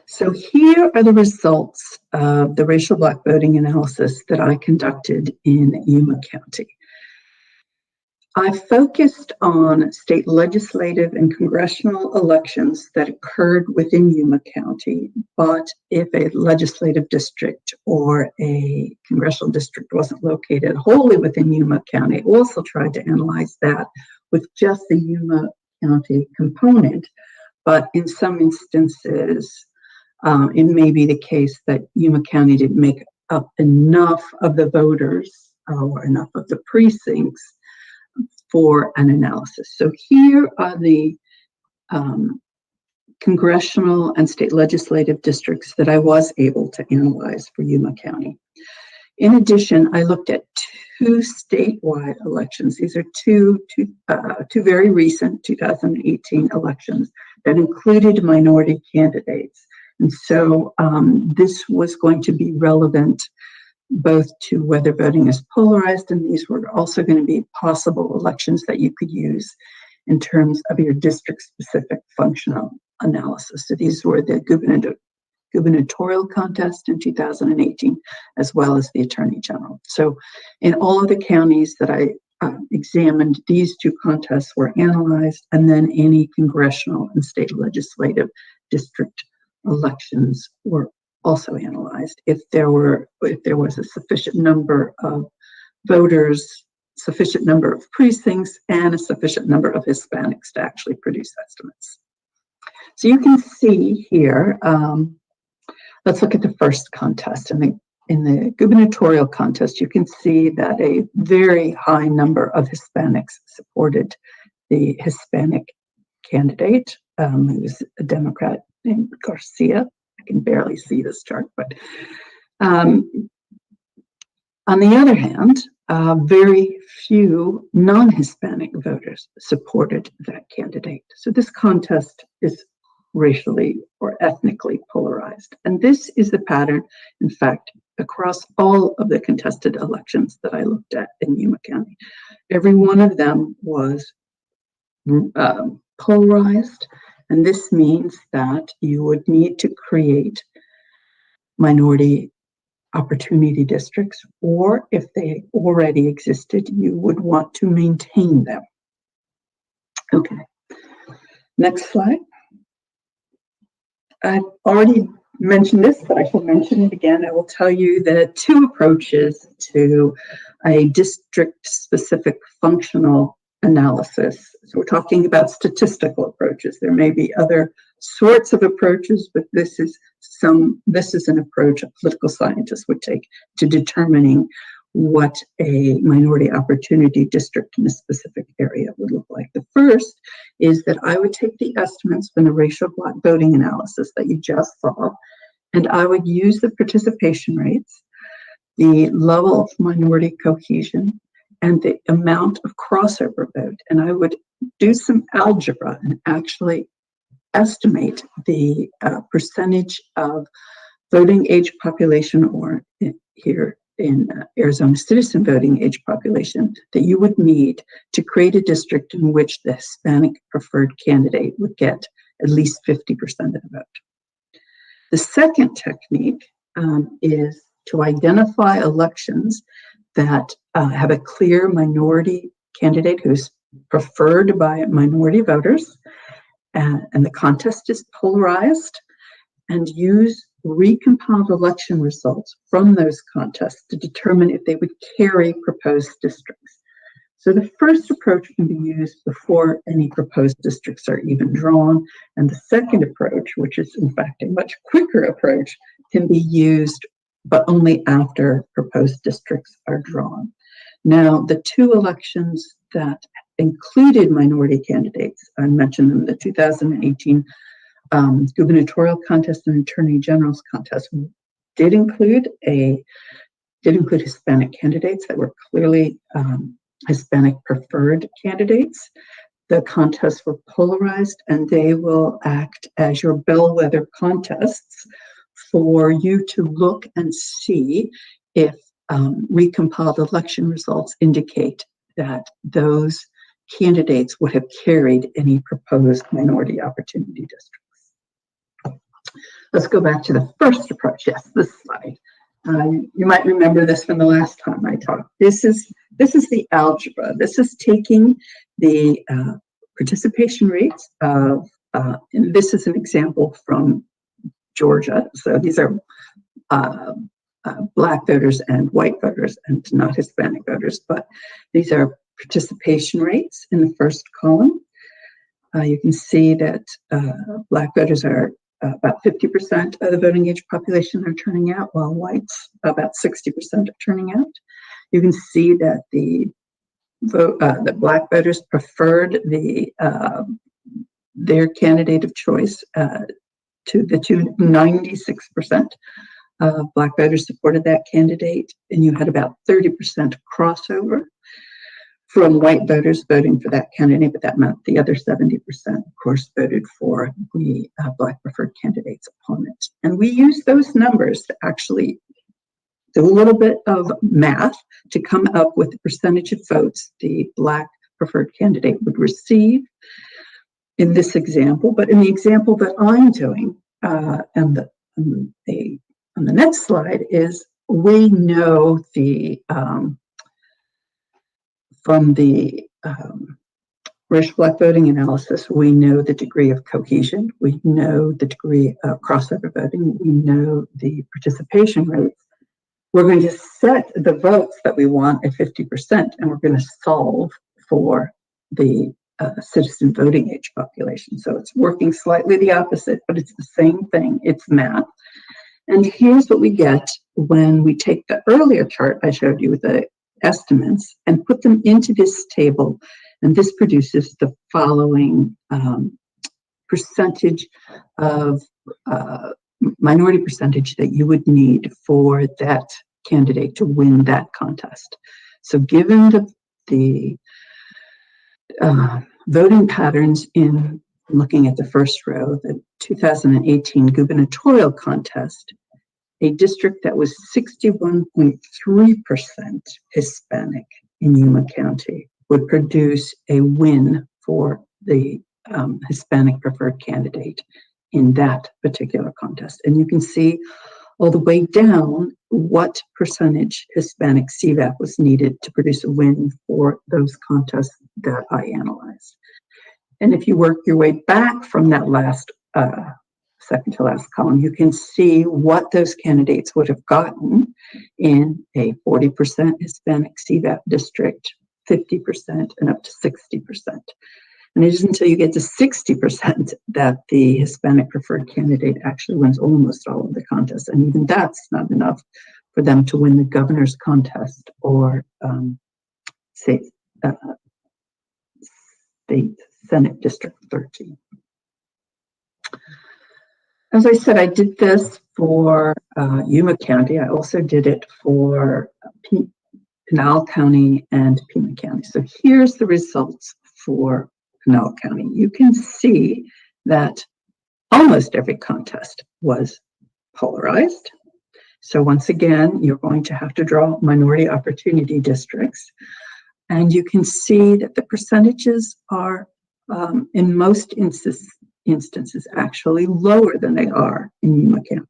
S12: So here are the results of the racial block voting analysis that I conducted in Yuma County. I focused on state legislative and congressional elections that occurred within Yuma County, but if a legislative district or a congressional district wasn't located wholly within Yuma County, I also tried to analyze that with just the Yuma County component. But in some instances, it may be the case that Yuma County didn't make up enough of the voters or enough of the precincts for an analysis. So here are the congressional and state legislative districts that I was able to analyze for Yuma County. In addition, I looked at two statewide elections. These are two very recent 2018 elections that included minority candidates. And so this was going to be relevant both to whether voting is polarized, and these were also going to be possible elections that you could use in terms of your district-specific functional analysis. So these were the gubernatorial contest in 2018, as well as the Attorney General. So in all of the counties that I examined, these two contests were analyzed, and then any congressional and state legislative district elections were also analyzed. If there was a sufficient number of voters, sufficient number of precincts, and a sufficient number of Hispanics to actually produce estimates. So you can see here, let's look at the first contest. In the gubernatorial contest, you can see that a very high number of Hispanics supported the Hispanic candidate, who was a Democrat named Garcia. I can barely see this chart, but on the other hand, very few non-Hispanic voters supported that candidate. So this contest is racially or ethnically polarized. And this is the pattern, in fact, across all of the contested elections that I looked at in Yuma County. Every one of them was polarized. And this means that you would need to create minority opportunity districts, or if they already existed, you would want to maintain them. Okay, next slide. I've already mentioned this, but I shall mention it again. I will tell you the two approaches to a district-specific functional analysis. So we're talking about statistical approaches. There may be other sorts of approaches, but this is an approach a political scientist would take to determining what a minority opportunity district in a specific area would look like. The first is that I would take the estimates from the racial block voting analysis that you just saw, and I would use the participation rates, the level of minority cohesion, and the amount of crossover vote. And I would do some algebra and actually estimate the percentage of voting age population, or here in Arizona, citizen voting age population, that you would need to create a district in which the Hispanic preferred candidate would get at least 50% of the vote. The second technique is to identify elections that have a clear minority candidate who's preferred by minority voters, and the contest is polarized, and use recompiled election results from those contests to determine if they would carry proposed districts. So the first approach can be used before any proposed districts are even drawn, and the second approach, which is in fact a much quicker approach, can be used but only after proposed districts are drawn. Now, the two elections that included minority candidates, I mentioned them, the 2018 gubernatorial contest and attorney general's contest did include Hispanic candidates that were clearly Hispanic preferred candidates. The contests were polarized, and they will act as your bellwether contests for you to look and see if recompiled election results indicate that those candidates would have carried any proposed minority opportunity districts. Let's go back to the first approach. Yes, this slide. You might remember this from the last time I talked. This is the algebra. This is taking the participation rates of, and this is an example from Georgia. So these are Black voters and white voters, and not Hispanic voters, but these are participation rates in the first column. You can see that Black voters are about 50% of the voting age population are turning out, while whites about 60% are turning out. You can see that the Black voters preferred their candidate of choice to 96% of Black voters supported that candidate, and you had about 30% crossover from white voters voting for that candidate, but that meant the other 70%, of course, voted for the Black preferred candidate's opponent. And we use those numbers to actually do a little bit of math to come up with the percentage of votes the Black preferred candidate would receive in this example. But in the example that I'm doing, on the next slide, is we know from the racial Black voting analysis, we know the degree of cohesion, we know the degree of crossover voting, we know the participation rates. We're going to set the votes that we want at 50%, and we're going to solve for the citizen voting age population. So it's working slightly the opposite, but it's the same thing. It's math. And here's what we get when we take the earlier chart I showed you with the estimates and put them into this table, and this produces the following percentage of minority percentage that you would need for that candidate to win that contest. So given the voting patterns in looking at the first row, the 2018 gubernatorial contest, a district that was 61.3% Hispanic in Yuma County would produce a win for the Hispanic preferred candidate in that particular contest. And you can see all the way down what percentage Hispanic CVAP was needed to produce a win for those contests that I analyzed. And if you work your way back from that last second to last column, you can see what those candidates would have gotten in a 40% Hispanic CVAP district, 50%, and up to 60%. And it isn't until you get to 60% that the Hispanic preferred candidate actually wins almost all of the contests. And even that's not enough for them to win the governor's contest or state Senate District 13. As I said, I did this for Yuma County. I also did it for Pinal County and Pima County. So here's the results for Pinal County. You can see that almost every contest was polarized. So once again, you're going to have to draw minority opportunity districts. And you can see that the percentages are, in most instances, actually lower than they are in Yuma County.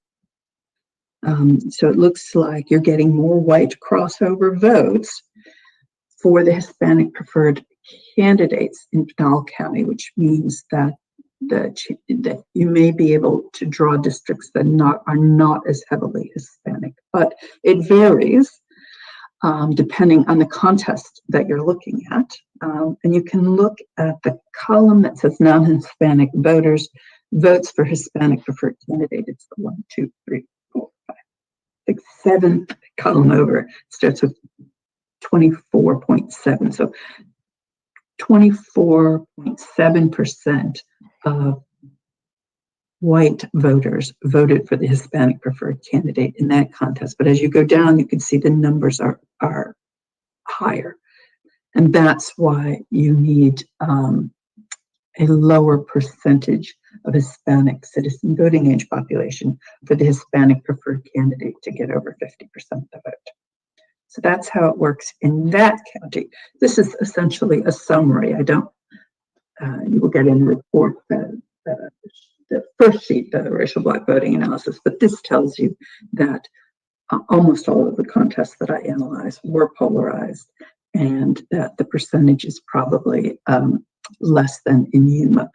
S12: So it looks like you're getting more white crossover votes for the Hispanic preferred candidates in Pinal County, which means that you may be able to draw districts that are not as heavily Hispanic, but it varies depending on the contest that you're looking at. And you can look at the column that says non-Hispanic voters, votes for Hispanic preferred candidate. It's the 1, 2, 3, 4, 5, 6, 7th column over. It starts with 24.7. So 24.7% of white voters voted for the Hispanic preferred candidate in that contest. But as you go down, you can see the numbers are higher. And that's why you need a lower percentage of Hispanic citizen voting age population for the Hispanic preferred candidate to get over 50% of the vote. So that's how it works in that county. This is essentially a summary. You will get in the report the first sheet, the racial Black voting analysis, but this tells you that almost all of the contests that I analyzed were polarized, and that the percentage is probably less than in Yuma.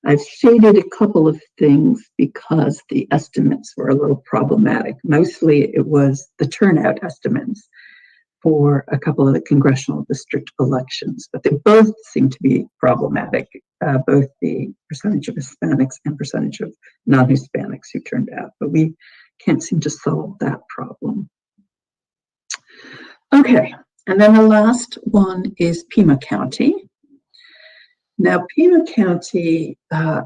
S12: I've shaded a couple of things because the estimates were a little problematic. Mostly it was the turnout estimates for a couple of the congressional district elections, but they both seem to be problematic, both the percentage of Hispanics and percentage of non-Hispanics who turned out, but we can't seem to solve that problem. Okay, and then the last one is Pima County. Now, Pima County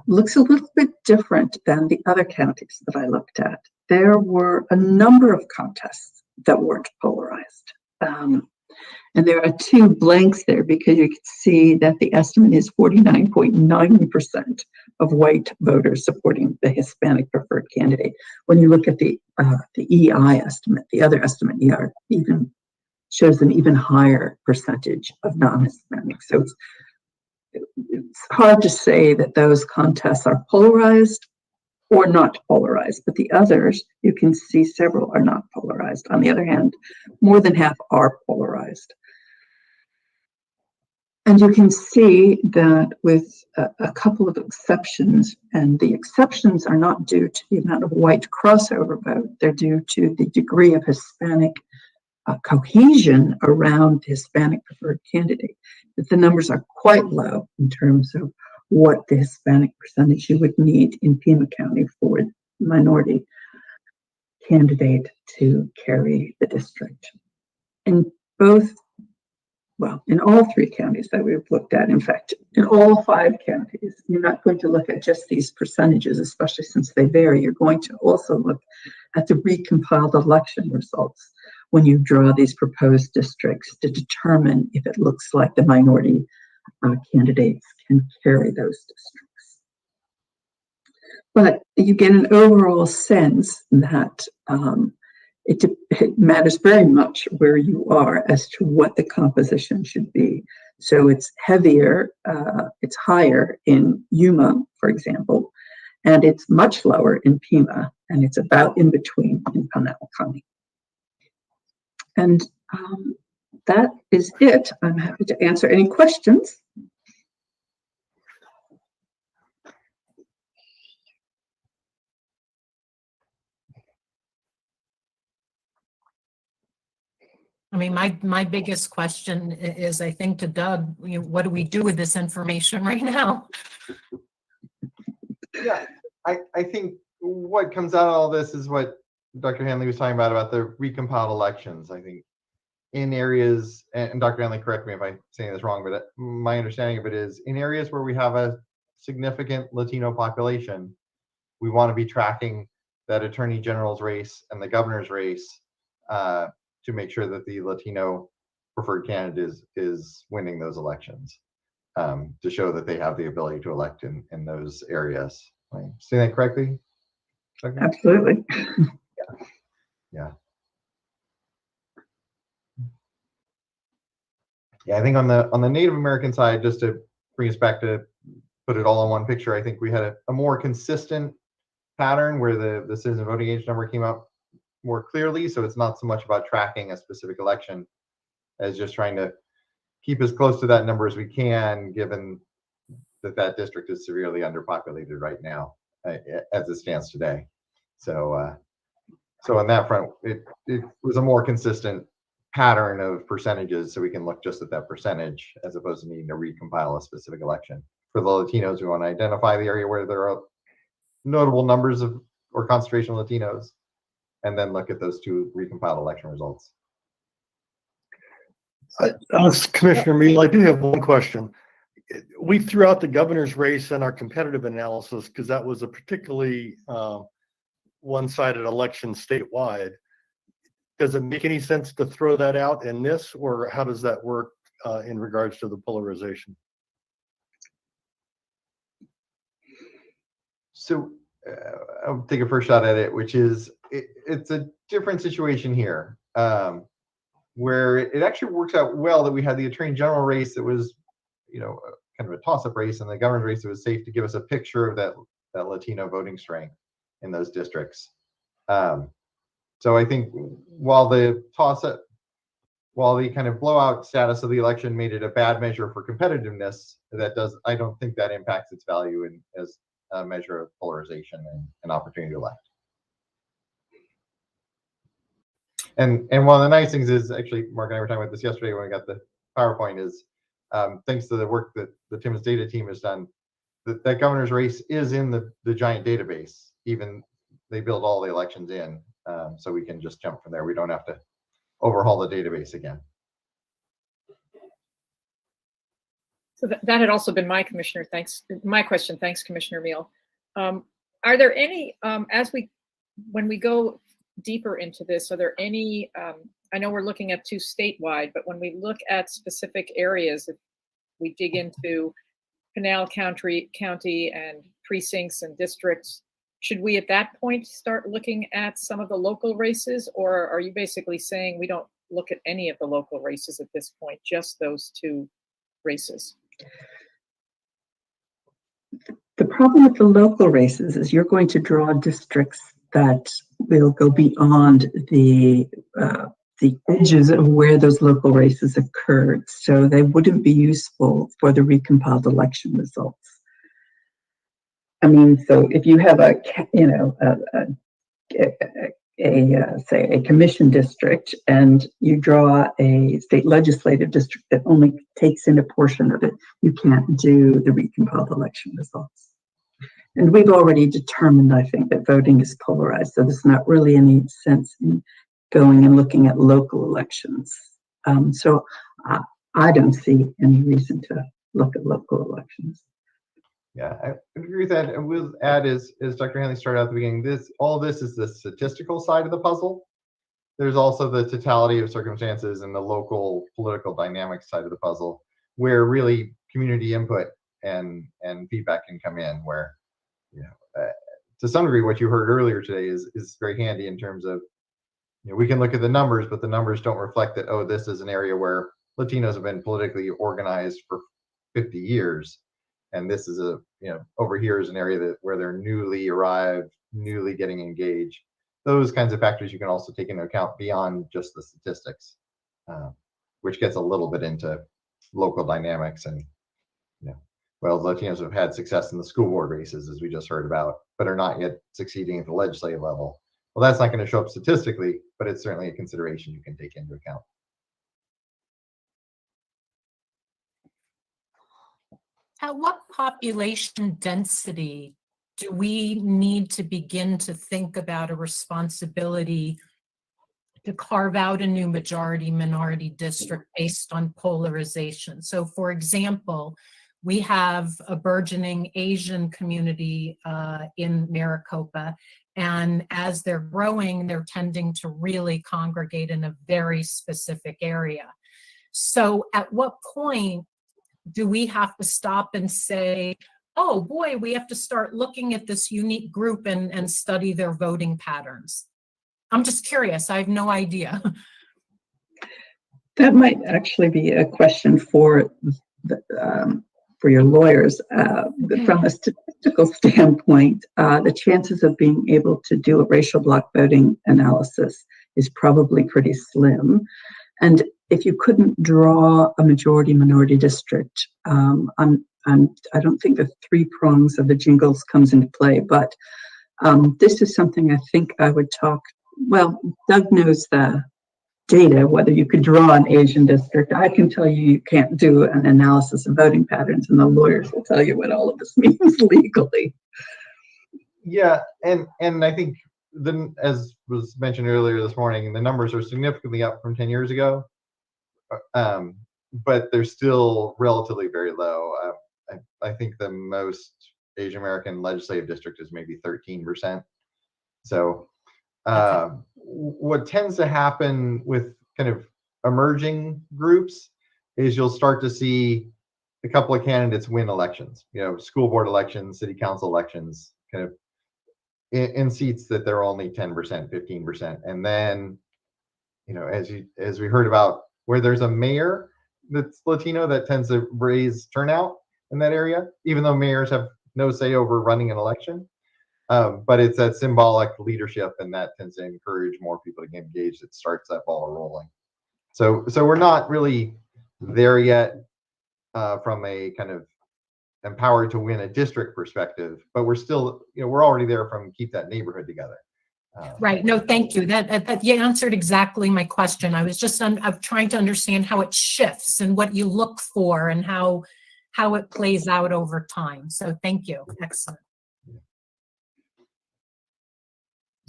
S12: looks a little bit different than the other counties that I looked at. There were a number of contests that weren't polarized. And there are two blanks there because you can see that the estimate is 49.9% of white voters supporting the Hispanic preferred candidate. When you look at the EI estimate, the other estimate, ER, even shows an even higher percentage of non-Hispanic. So it's hard to say that those contests are polarized or not polarized, but the others, you can see several are not polarized. On the other hand, more than half are polarized. And you can see that with a couple of exceptions, and the exceptions are not due to the amount of white crossover vote, they're due to the degree of Hispanic cohesion around the Hispanic preferred candidate, that the numbers are quite low in terms of what the Hispanic percentage you would need in Pima County for a minority candidate to carry the district. In both, well, in all three counties that we've looked at, in fact, in all 5 counties, you're not going to look at just these percentages, especially since they vary. You're going to also look at the recompiled election results when you draw these proposed districts to determine if it looks like the minority candidates can carry those districts. But you get an overall sense that it matters very much where you are as to what the composition should be. So it's heavier, it's higher in Yuma, for example, and it's much lower in Pima, and it's about in between in Pima County. And that is it. I'm happy to answer any questions.
S2: I mean, my biggest question is, I think, to Doug, what do we do with this information right now?
S11: Yeah, I think what comes out of all this is what Dr. Hanley was talking about the recompiled elections. I think in areas, and Dr. Hanley, correct me if I'm saying this wrong, but my understanding of it is in areas where we have a significant Latino population, we want to be tracking that attorney general's race and the governor's race to make sure that the Latino preferred candidate is winning those elections, to show that they have the ability to elect in those areas. Am I saying that correctly? Okay.
S12: Absolutely.
S11: Yeah. Yeah, I think on the Native American side, just to bring us back to put it all in one picture, I think we had a more consistent pattern where the citizen voting age number came up more clearly. So it's not so much about tracking a specific election as just trying to keep as close to that number as we can, given that district is severely underpopulated right now as it stands today. So on that front, it was a more consistent pattern of percentages, so we can look just at that percentage as opposed to needing to recompile a specific election. For the Latinos, we want to identify the area where there are notable numbers of or concentration of Latinos, and then look at those 2 recompiled election results.
S4: Commissioner Meal, I do have one question. We threw out the governor's race in our competitive analysis because that was a particularly one-sided election statewide. Does it make any sense to throw that out in this, or how does that work in regards to the polarization?
S11: So I'll take a first shot at it, which is it's a different situation here, where it actually works out well that we had the attorney general race that was, kind of a toss-up race, and the governor's race that was safe to give us a picture of that Latino voting strength in those districts. So I think while the kind of blowout status of the election made it a bad measure for competitiveness, I don't think that impacts its value as a measure of polarization and opportunity to elect. And one of the nice things is, actually, Mark and I were talking about this yesterday when we got the PowerPoint, is thanks to the work that the Tim's data team has done, that governor's race is in the giant database. Even they build all the elections in, so we can just jump from there. We don't have to overhaul the database again.
S1: So that had also been my question. Thanks, Commissioner Meal. Are there any, when we go deeper into this, are there any, I know we're looking at 2 statewide, but when we look at specific areas, if we dig into Pinal County and precincts and districts, should we at that point start looking at some of the local races, or are you basically saying we don't look at any of the local races at this point, just those 2 races?
S12: The problem with the local races is you're going to draw districts that will go beyond the edges of where those local races occurred. So they wouldn't be useful for the recompiled election results. I mean, so if you have say a commission district and you draw a state legislative district that only takes in a portion of it, you can't do the recompiled election results. And we've already determined, I think, that voting is polarized, so there's not really any sense in going and looking at local elections. So I don't see any reason to look at local elections.
S11: Yeah, I agree with that. And we'll add, as Dr. Hanley started out at the beginning, all this is the statistical side of the puzzle. There's also the totality of circumstances and the local political dynamics side of the puzzle, where really community input and feedback can come in, where, to some degree, what you heard earlier today is very handy in terms of, we can look at the numbers, but the numbers don't reflect that, oh, this is an area where Latinos have been politically organized for 50 years. And this is over here is an area where they're newly arrived, newly getting engaged. Those kinds of factors you can also take into account beyond just the statistics, which gets a little bit into local dynamics. And, Latinos have had success in the school board races, as we just heard about, but are not yet succeeding at the legislative level. Well, that's not going to show up statistically, but it's certainly a consideration you can take into account.
S2: At what population density do we need to begin to think about a responsibility to carve out a new majority-minority district based on polarization? So, for example, we have a burgeoning Asian community in Maricopa, and as they're growing, they're tending to really congregate in a very specific area. So at what point do we have to stop and say, oh boy, we have to start looking at this unique group and study their voting patterns? I'm just curious. I have no idea.
S12: That might actually be a question for your lawyers. From a statistical standpoint, the chances of being able to do a racial block voting analysis is probably pretty slim. And if you couldn't draw a majority-minority district, I don't think the 3 prongs of the jingles comes into play, but this is something I think I would talk, Doug knows the data, whether you could draw an Asian district. I can tell you can't do an analysis of voting patterns, and the lawyers will tell you what all of this means legally.
S11: Yeah, and I think, as was mentioned earlier this morning, the numbers are significantly up from 10 years ago, but they're still relatively very low. I think the most Asian American legislative district is maybe 13%. So what tends to happen with kind of emerging groups is you'll start to see a couple of candidates win elections, school board elections, city council elections, kind of in seats that they're only 10%, 15%. And then, as we heard about, where there's a mayor that's Latino, that tends to raise turnout in that area, even though mayors have no say over running an election. But it's that symbolic leadership, and that tends to encourage more people to get engaged. It starts that ball rolling. So we're not really there yet from a kind of empowered to win a district perspective, but we're still, we're already there from keep that neighborhood together.
S2: Right. No, thank you. That you answered exactly my question. I was just I'm trying to understand how it shifts and what you look for and how it plays out over time. So thank you. Excellent.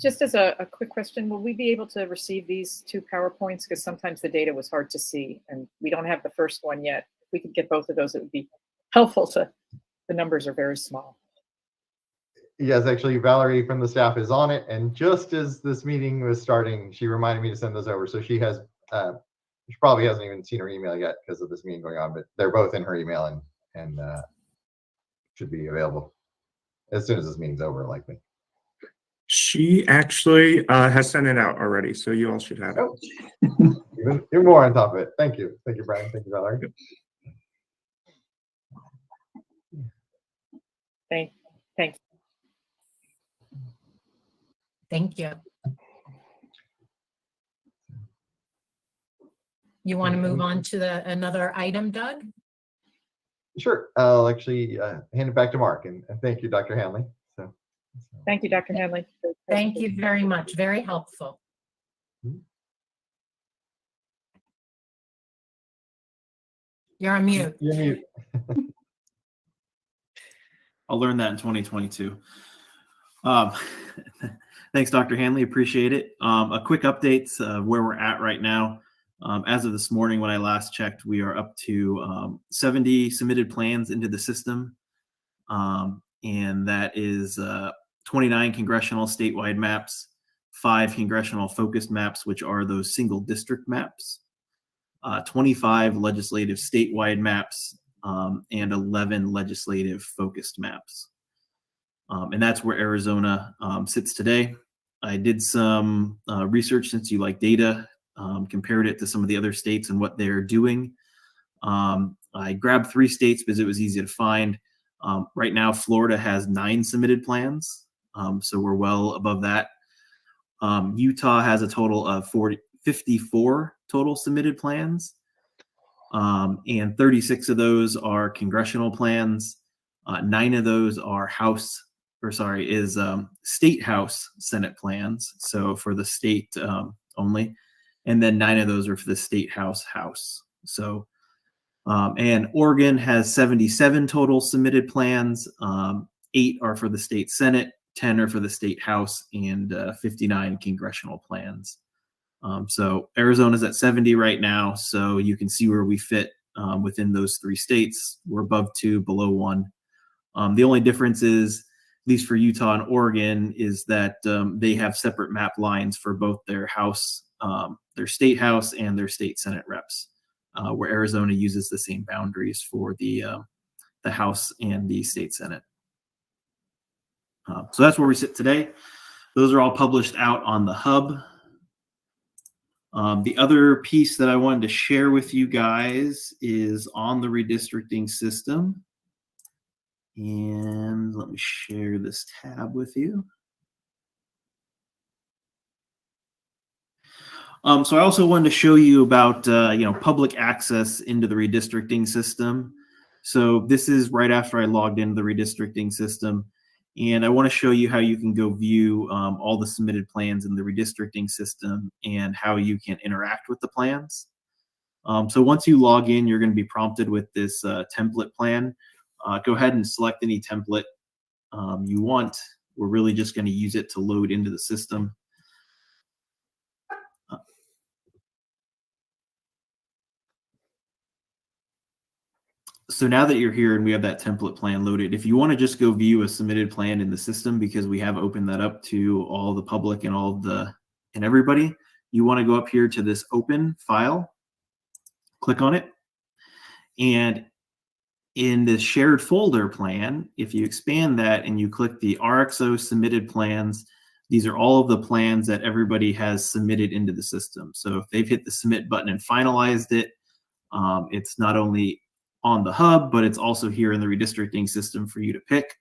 S1: Just as a quick question, will we be able to receive these 2 PowerPoints? Because sometimes the data was hard to see, and we don't have the first one yet. If we could get both of those, it would be helpful the numbers are very small.
S11: Yes, actually, Valerie from the staff is on it, and just as this meeting was starting, she reminded me to send those over. So she has, she probably hasn't even seen her email yet because of this meeting going on, but they're both in her email and should be available as soon as this meeting's over, likely.
S13: She actually has sent it out already, so you all should have it.
S11: Oh. Even more on top of it. Thank you. Thank you, Brian. Thank you, Valerie.
S1: Thank you.
S2: Thank you. You want to move on to another item, Doug?
S11: Sure. I'll actually hand it back to Mark, and thank you, Dr. Hanley.
S1: Thank you, Dr. Hanley.
S2: Thank you very much. Very helpful. You're on mute.
S11: You're mute.
S3: I'll learn that in 2022. Thanks, Dr. Hanley. Appreciate it. A quick update of where we're at right now. As of this morning, when I last checked, we are up to 70 submitted plans into the system. And that is 29 congressional statewide maps, 5 congressional focused maps, which are those single district maps, 25 legislative statewide maps, and 11 legislative focused maps. And that's where Arizona sits today. I did some research, since you like data, compared it to some of the other states and what they're doing. I grabbed 3 states because it was easy to find. Right now, Florida has 9 submitted plans, so we're well above that. Utah has a total of 54 total submitted plans, and 36 of those are congressional plans. 9 of those are state house Senate plans, so for the state only, and then 9 of those are for the state house. So, and Oregon has 77 total submitted plans. 8 are for the state Senate, 10 are for the state house, and 59 congressional plans. So Arizona's at 70 right now, so you can see where we fit within those 3 states. We're above 2, below 1. The only difference is, at least for Utah and Oregon, is that they have separate map lines for both their house, their state house, and their state Senate reps, where Arizona uses the same boundaries for the House and the state Senate. So that's where we sit today. Those are all published out on the hub. The other piece that I wanted to share with you guys is on the redistricting system. And let me share this tab with you. So I also wanted to show you about public access into the redistricting system. So this is right after I logged into the redistricting system, and I want to show you how you can go view all the submitted plans in the redistricting system and how you can interact with the plans. So once you log in, you're going to be prompted with this template plan. Go ahead and select any template you want. We're really just going to use it to load into the system. So now that you're here and we have that template plan loaded, if you want to just go view a submitted plan in the system, because we have opened that up to all the public and everybody, you want to go up here to this open file, click on it, and in the shared folder plan, if you expand that and you click the RXO submitted plans, these are all of the plans that everybody has submitted into the system. So if they've hit the submit button and finalized it, it's not only on the hub, but it's also here in the redistricting system for you to pick.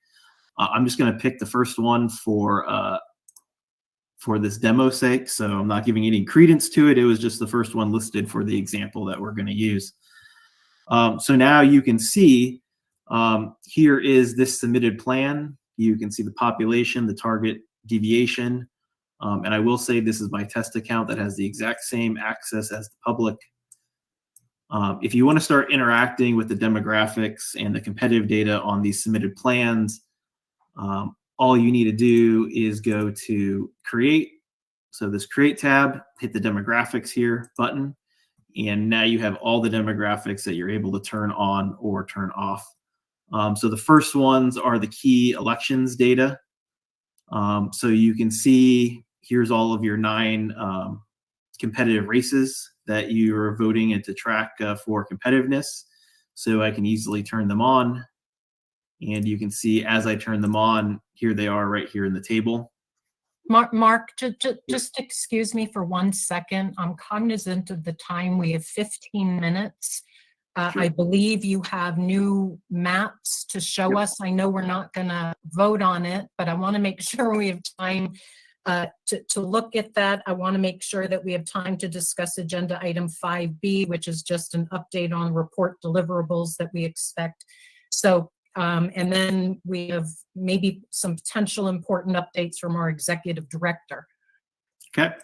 S3: I'm just going to pick the first one for this demo's sake, so I'm not giving any credence to it. It was just the first one listed for the example that we're going to use. So now you can see here is this submitted plan. You can see the population, the target deviation, and I will say this is my test account that has the exact same access as the public. If you want to start interacting with the demographics and the competitive data on these submitted plans, all you need to do is go to Create. So this Create tab, hit the demographics here button, and now you have all the demographics that you're able to turn on or turn off. So the first ones are the key elections data. So you can see here's all of your 9 competitive races that you are voting and to track for competitiveness. So I can easily turn them on. And you can see as I turn them on, here they are right here in the table.
S2: Mark, just excuse me for 1 second. I'm cognizant of the time. We have 15 minutes.
S3: Sure.
S2: I believe you have new maps to show us. I know we're not going to vote on it, but I want to make sure we have time to look at that. I want to make sure that we have time to discuss agenda item 5B, which is just an update on report deliverables that we expect. So, and then we have maybe some potential important updates from our executive director.
S3: Okay.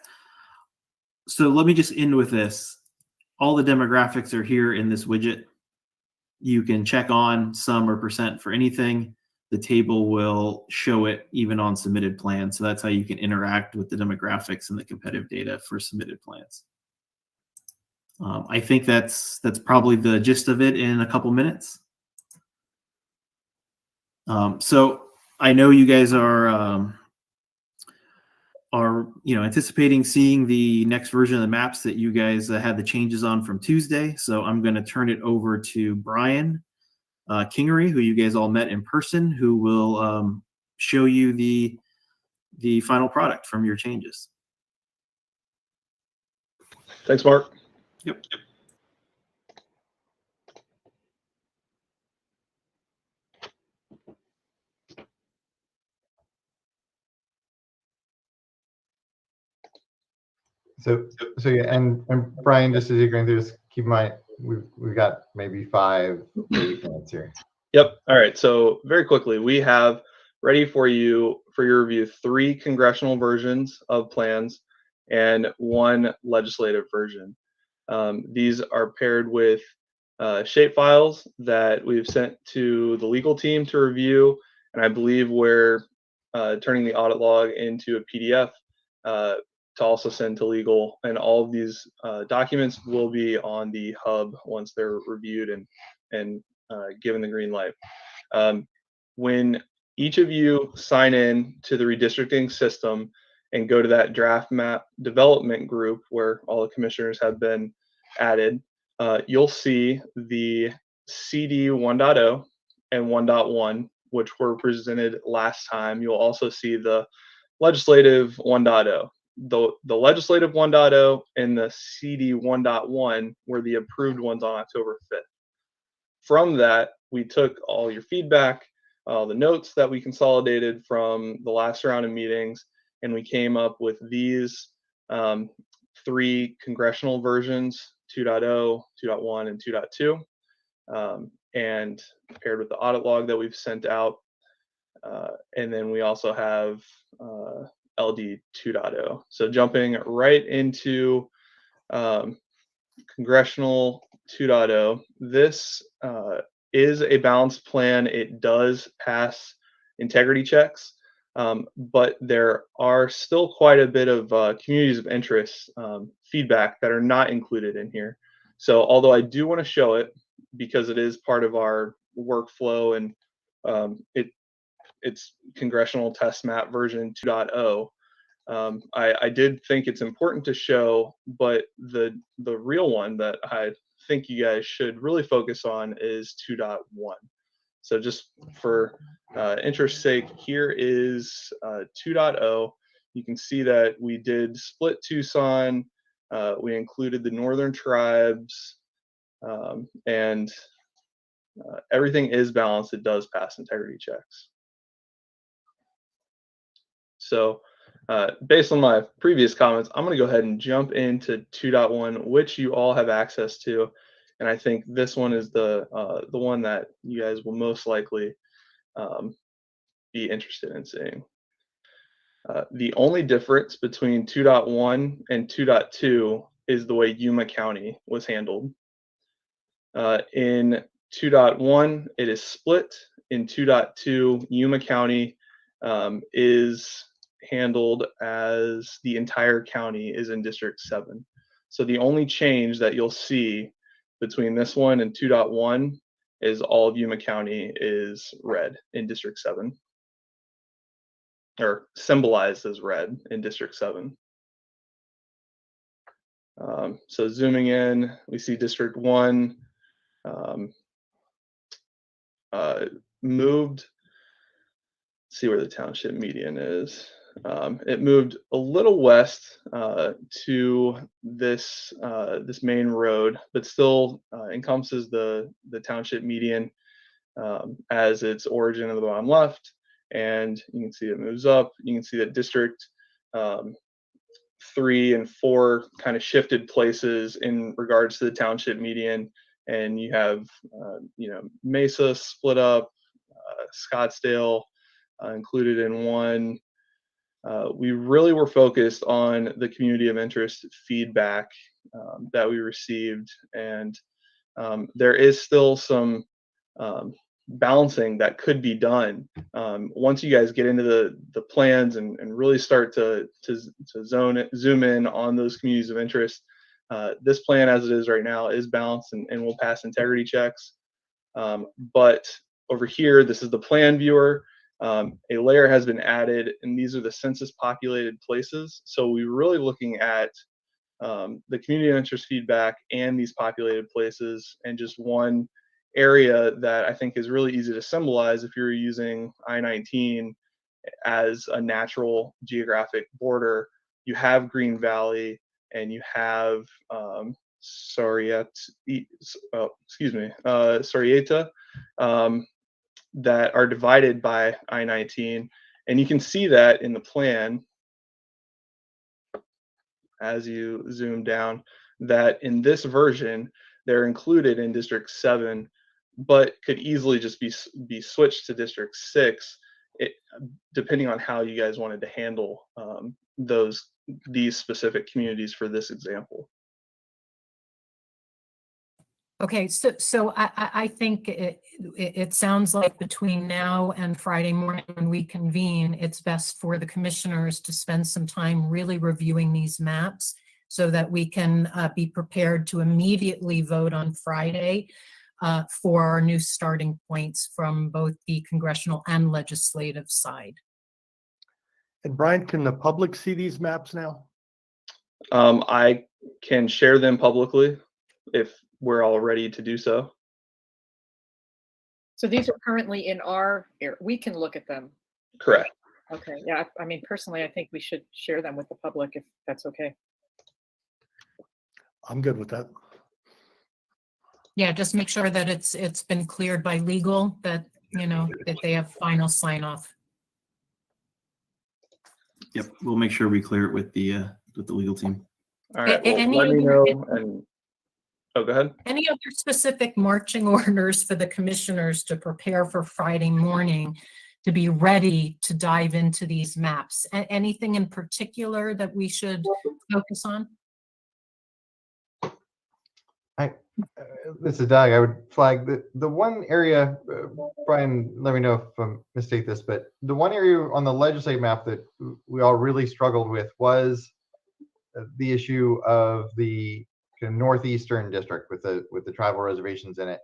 S3: So let me just end with this. All the demographics are here in this widget. You can check on some or percent for anything. The table will show it even on submitted plans. So that's how you can interact with the demographics and the competitive data for submitted plans. I think that's probably the gist of it in a couple minutes. So I know you guys are anticipating seeing the next version of the maps that you guys had the changes on from Tuesday. So I'm going to turn it over to Brian Kingery, who you guys all met in person, who will show you the final product from your changes.
S14: Thanks, Mark.
S3: Yep.
S11: So yeah, and Brian, just as you're going through this, keep in mind we've got maybe 5 to 8 minutes here.
S14: Yep. All right. So very quickly, we have ready for you for your review 3 congressional versions of plans and 1 legislative version. These are paired with shape files that we've sent to the legal team to review, and I believe we're turning the audit log into a PDF to also send to legal, and all of these documents will be on the hub once they're reviewed and given the green light. When each of you sign in to the redistricting system and go to that draft map development group where all the commissioners have been added, you'll see the CD 1.0 and 1.1, which were presented last time. You'll also see the legislative 1.0. The legislative 1.0 and the CD 1.1 were the approved ones on October 5th. From that, we took all your feedback, the notes that we consolidated from the last round of meetings, and we came up with these 3 congressional versions, 2.0, 2.1, and 2.2, and paired with the audit log that we've sent out. And then we also have LD 2.0. So jumping right into Congressional 2.0, this is a balanced plan. It does pass integrity checks, but there are still quite a bit of communities of interest feedback that are not included in here. So although I do want to show it because it is part of our workflow and it's Congressional Test Map version 2.0, I did think it's important to show, but the real one that I think you guys should really focus on is 2.1. So just for interest's sake, here is 2.0. You can see that we did split Tucson. We included the northern tribes, and everything is balanced. It does pass integrity checks. So based on my previous comments, I'm going to go ahead and jump into 2.1, which you all have access to. And I think this one is the one that you guys will most likely be interested in seeing. The only difference between 2.1 and 2.2 is the way Yuma County was handled. In 2.1, it is split. In 2.2, Yuma County is handled as the entire county is in District 7. So the only change that you'll see between this one and 2.1 is all of Yuma County is red in District 7, or symbolized as red in District 7. So zooming in, we see District 1 moved. Let's see where the township median is. It moved a little west to this this main road, but still encompasses the township median as its origin in the bottom left. And you can see it moves up. You can see that District 3 and 4 kind of shifted places in regards to the township median. And you have, Mesa split up, Scottsdale included in one. We really were focused on the community of interest feedback that we received. And there is still some balancing that could be done once you guys get into the plans and really start to zoom in on those communities of interest. This plan as it is right now is balanced and will pass integrity checks. But over here, this is the plan viewer. A layer has been added, and these are the census populated places. So we're really looking at the community of interest feedback and these populated places, and just one area that I think is really easy to symbolize if you're using I-19 as a natural geographic border. You have Green Valley and you have Sorrieta that are divided by I-19. And you can see that in the plan as you zoom down, that in this version, they're included in District 7, but could easily just be switched to District 6, depending on how you guys wanted to handle these specific communities for this example.
S2: Okay, so I think it sounds like between now and Friday morning when we convene, it's best for the commissioners to spend some time really reviewing these maps so that we can be prepared to immediately vote on Friday for our new starting points from both the congressional and legislative side.
S4: And Brian, can the public see these maps now?
S14: I can share them publicly if we're all ready to do so.
S1: So these are currently in our area. We can look at them.
S14: Correct.
S1: Okay. Yeah. I mean, personally, I think we should share them with the public if that's okay.
S4: I'm good with that.
S2: Yeah, just make sure that it's been cleared by legal, that that they have final sign off.
S3: Yep, we'll make sure we clear it with the legal team.
S14: All right. Well, let me know. And oh, go ahead.
S2: Any other specific marching orders for the commissioners to prepare for Friday morning to be ready to dive into these maps? Anything in particular that we should focus on?
S11: This is Doug. I would flag the one area, Brian, let me know if I mistake this, but the one area on the legislative map that we all really struggled with was the issue of the northeastern district with the tribal reservations in it.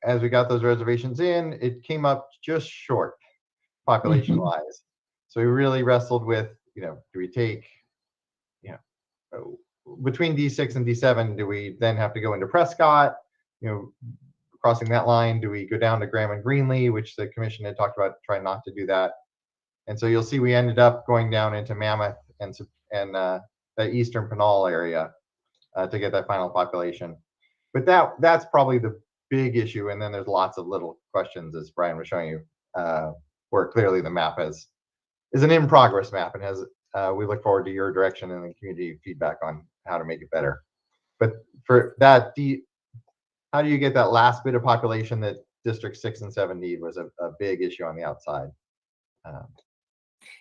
S11: As we got those reservations in, it came up just short population wise. So we really wrestled with, do we take, between D6 and D7, do we then have to go into Prescott, crossing that line? Do we go down to Graham and Greenlee, which the commission had talked about trying not to do that? And so you'll see we ended up going down into Mammoth and the eastern Pinal area to get that final population. But that's probably the big issue. And then there's lots of little questions, as Brian was showing you, where clearly the map is an in-progress map and has, we look forward to your direction and the community feedback on how to make it better. But for that, how do you get that last bit of population that District 6 and 7 need was a big issue on the outside.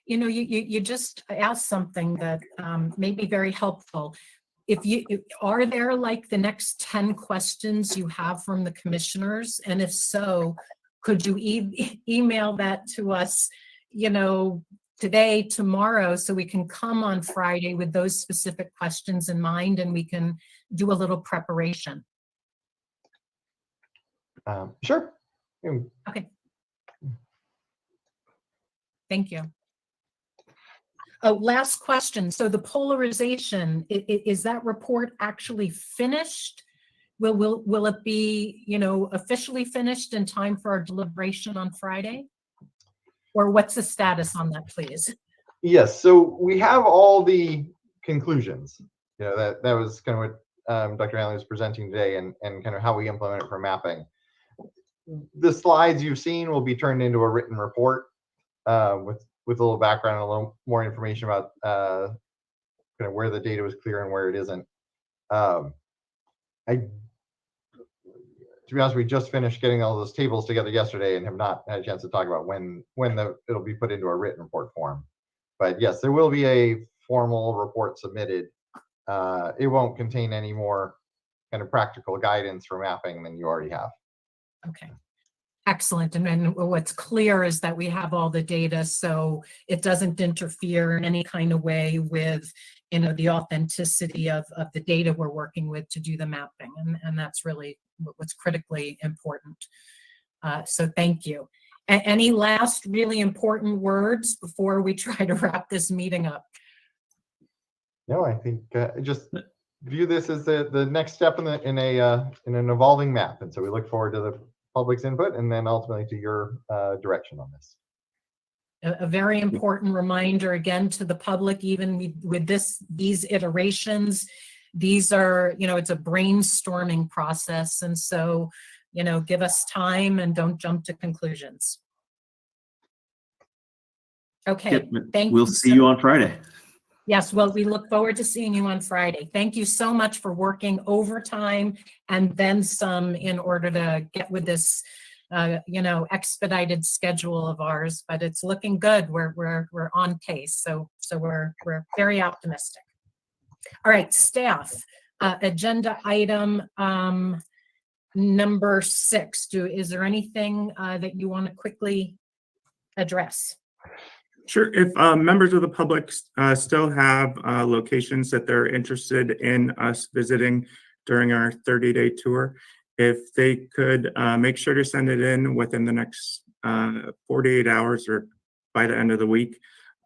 S2: You know, you just asked something that may be very helpful. Are there like the next 10 questions you have from the commissioners? And if so, could you email that to us, you know, today, tomorrow, so we can come on Friday with those specific questions in mind and we can do a little preparation?
S11: Sure.
S2: Okay. Thank you. Oh, last question. So the polarization, is that report actually finished? Will it be, you know, officially finished in time for our deliberation on Friday? Or what's the status on that, please?
S11: Yes, so we have all the conclusions. You know, that was kind of what Dr. Hanley was presenting today, and kind of how we implement it for mapping. The slides you've seen will be turned into a written report with a little background and a little more information about kind of where the data was clear and where it isn't. To be honest, we just finished getting all those tables together yesterday and have not had a chance to talk about when it'll be put into a written report form. But yes, there will be a formal report submitted. It won't contain any more kind of practical guidance for mapping than you already have.
S2: Okay. Excellent. And then what's clear is that we have all the data, so it doesn't interfere in any kind of way with, you know, the authenticity of the data we're working with to do the mapping. And that's really what's critically important. So thank you. Any last really important words before we try to wrap this meeting up?
S11: No, I think just view this as the next step in an evolving map. And so we look forward to the public's input and then ultimately to your direction on this.
S2: A very important reminder again to the public, even with these iterations, these are, you know, it's a brainstorming process. And so, you know, give us time and don't jump to conclusions. Okay,
S3: Yep,
S2: thank you.
S3: we'll see you on Friday.
S2: Yes, well, we look forward to seeing you on Friday. Thank you so much for working overtime and then some in order to get with this, you know, expedited schedule of ours. But it's looking good. We're on pace, so we're very optimistic. All right, staff, agenda item number 6. Is there anything that you want to quickly address?
S13: Sure. If members of the public still have locations that they're interested in us visiting during our 30-day tour, if they could make sure to send it in within the next 48 hours or by the end of the week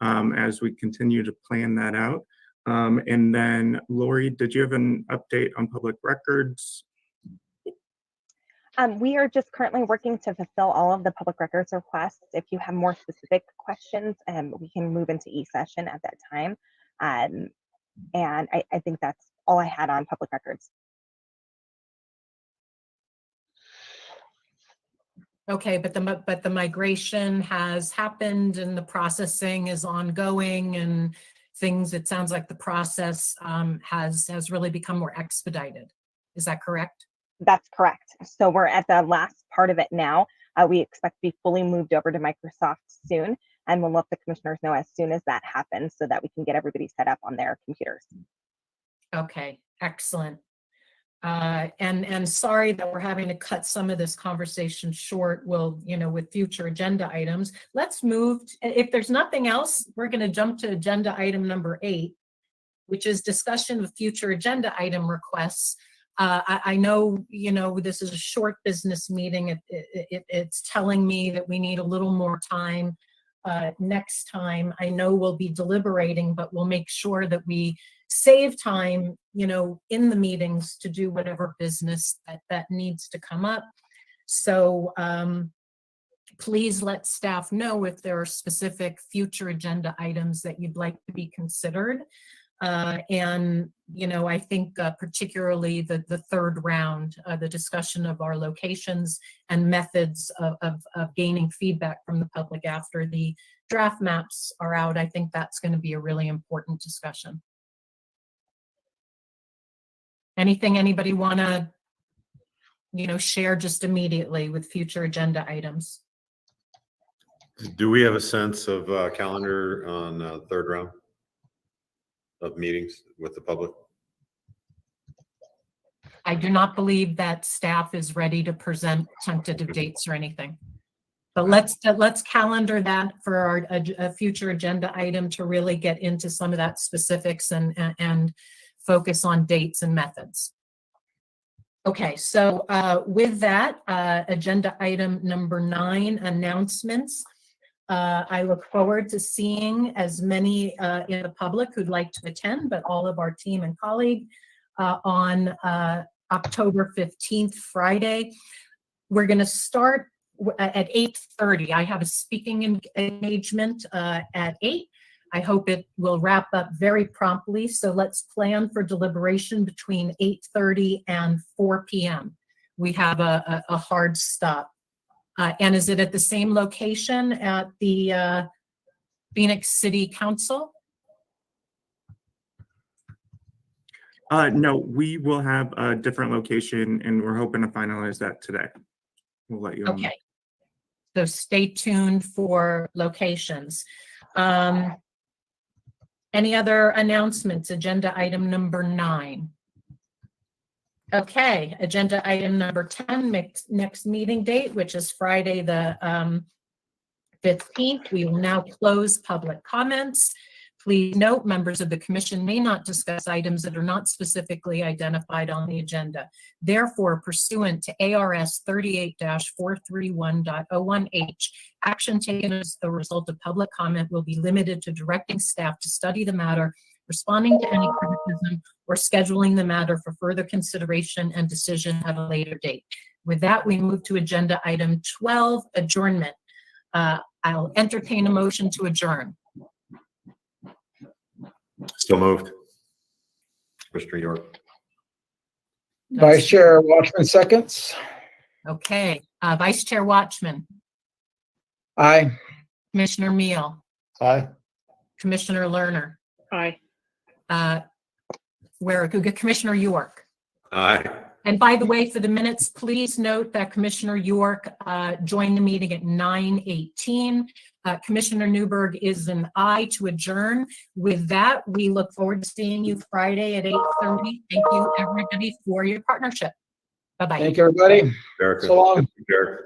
S13: as we continue to plan that out. And then, Lori, did you have an update on public records?
S15: We are just currently working to fulfill all of the public records requests. If you have more specific questions, we can move into e-session at that time. And I think that's all I had on public records.
S2: Okay, but the migration has happened and the processing is ongoing and things, it sounds like the process has really become more expedited. Is that correct?
S15: That's correct. So we're at the last part of it now. We expect to be fully moved over to Microsoft soon, and we'll let the commissioners know as soon as that happens so that we can get everybody set up on their computers.
S2: Okay, excellent. And sorry that we're having to cut some of this conversation short. We'll, you know, with future agenda items. Let's move. If there's nothing else, we're going to jump to agenda item number 8, which is discussion of future agenda item requests. I know, you know, this is a short business meeting. It's telling me that we need a little more time next time. I know we'll be deliberating, but we'll make sure that we save time, you know, in the meetings to do whatever business that needs to come up. So please let staff know if there are specific future agenda items that you'd like to be considered. And, you know, I think particularly the third round, the discussion of our locations and methods of gaining feedback from the public after the draft maps are out, I think that's going to be a really important discussion. Anything anybody want to, you know, share just immediately with future agenda items?
S10: Do we have a sense of calendar on third round of meetings with the public?
S2: I do not believe that staff is ready to present tentative dates or anything. But let's calendar that for a future agenda item to really get into some of that specifics and focus on dates and methods. Okay, so with that, agenda item number 9, announcements. I look forward to seeing as many in the public who'd like to attend, but all of our team and colleague on October 15th, Friday. We're going to start at 8:30. I have a speaking engagement at 8. I hope it will wrap up very promptly. So let's plan for deliberation between 8:30 and 4 p.m. We have a hard stop. And is it at the same location at the Phoenix City Council?
S13: No, we will have a different location and we're hoping to finalize that today. We'll let you know.
S2: Okay. So stay tuned for locations. Any other announcements? Agenda item number 9. Okay, agenda item number 10, next meeting date, which is Friday the 15th. We will now close public comments. Please note, members of the commission may not discuss items that are not specifically identified on the agenda. Therefore, pursuant to ARS 38-431.01H, action taken as a result of public comment will be limited to directing staff to study the matter, responding to any criticism, or scheduling the matter for further consideration and decision at a later date. With that, we move to agenda item 12, adjournment. I'll entertain a motion to adjourn.
S10: Still moved. Mr. York.
S6: Vice Chair Watchman seconds.
S2: Okay, Vice Chair Watchman,
S6: Aye.
S2: Commissioner Meal,
S4: Aye.
S2: Commissioner Lerner,
S1: Aye.
S2: Commissioner York.
S10: Aye.
S2: And by the way, for the minutes, please note that Commissioner York joined the meeting at 9:18. Commissioner Newberg is an aye to adjourn. With that, we look forward to seeing you Friday at 8:30. Thank you, everybody, for your partnership. Bye-bye.
S6: Thank you, everybody.
S10: Erica.
S6: So long.
S10: Eric.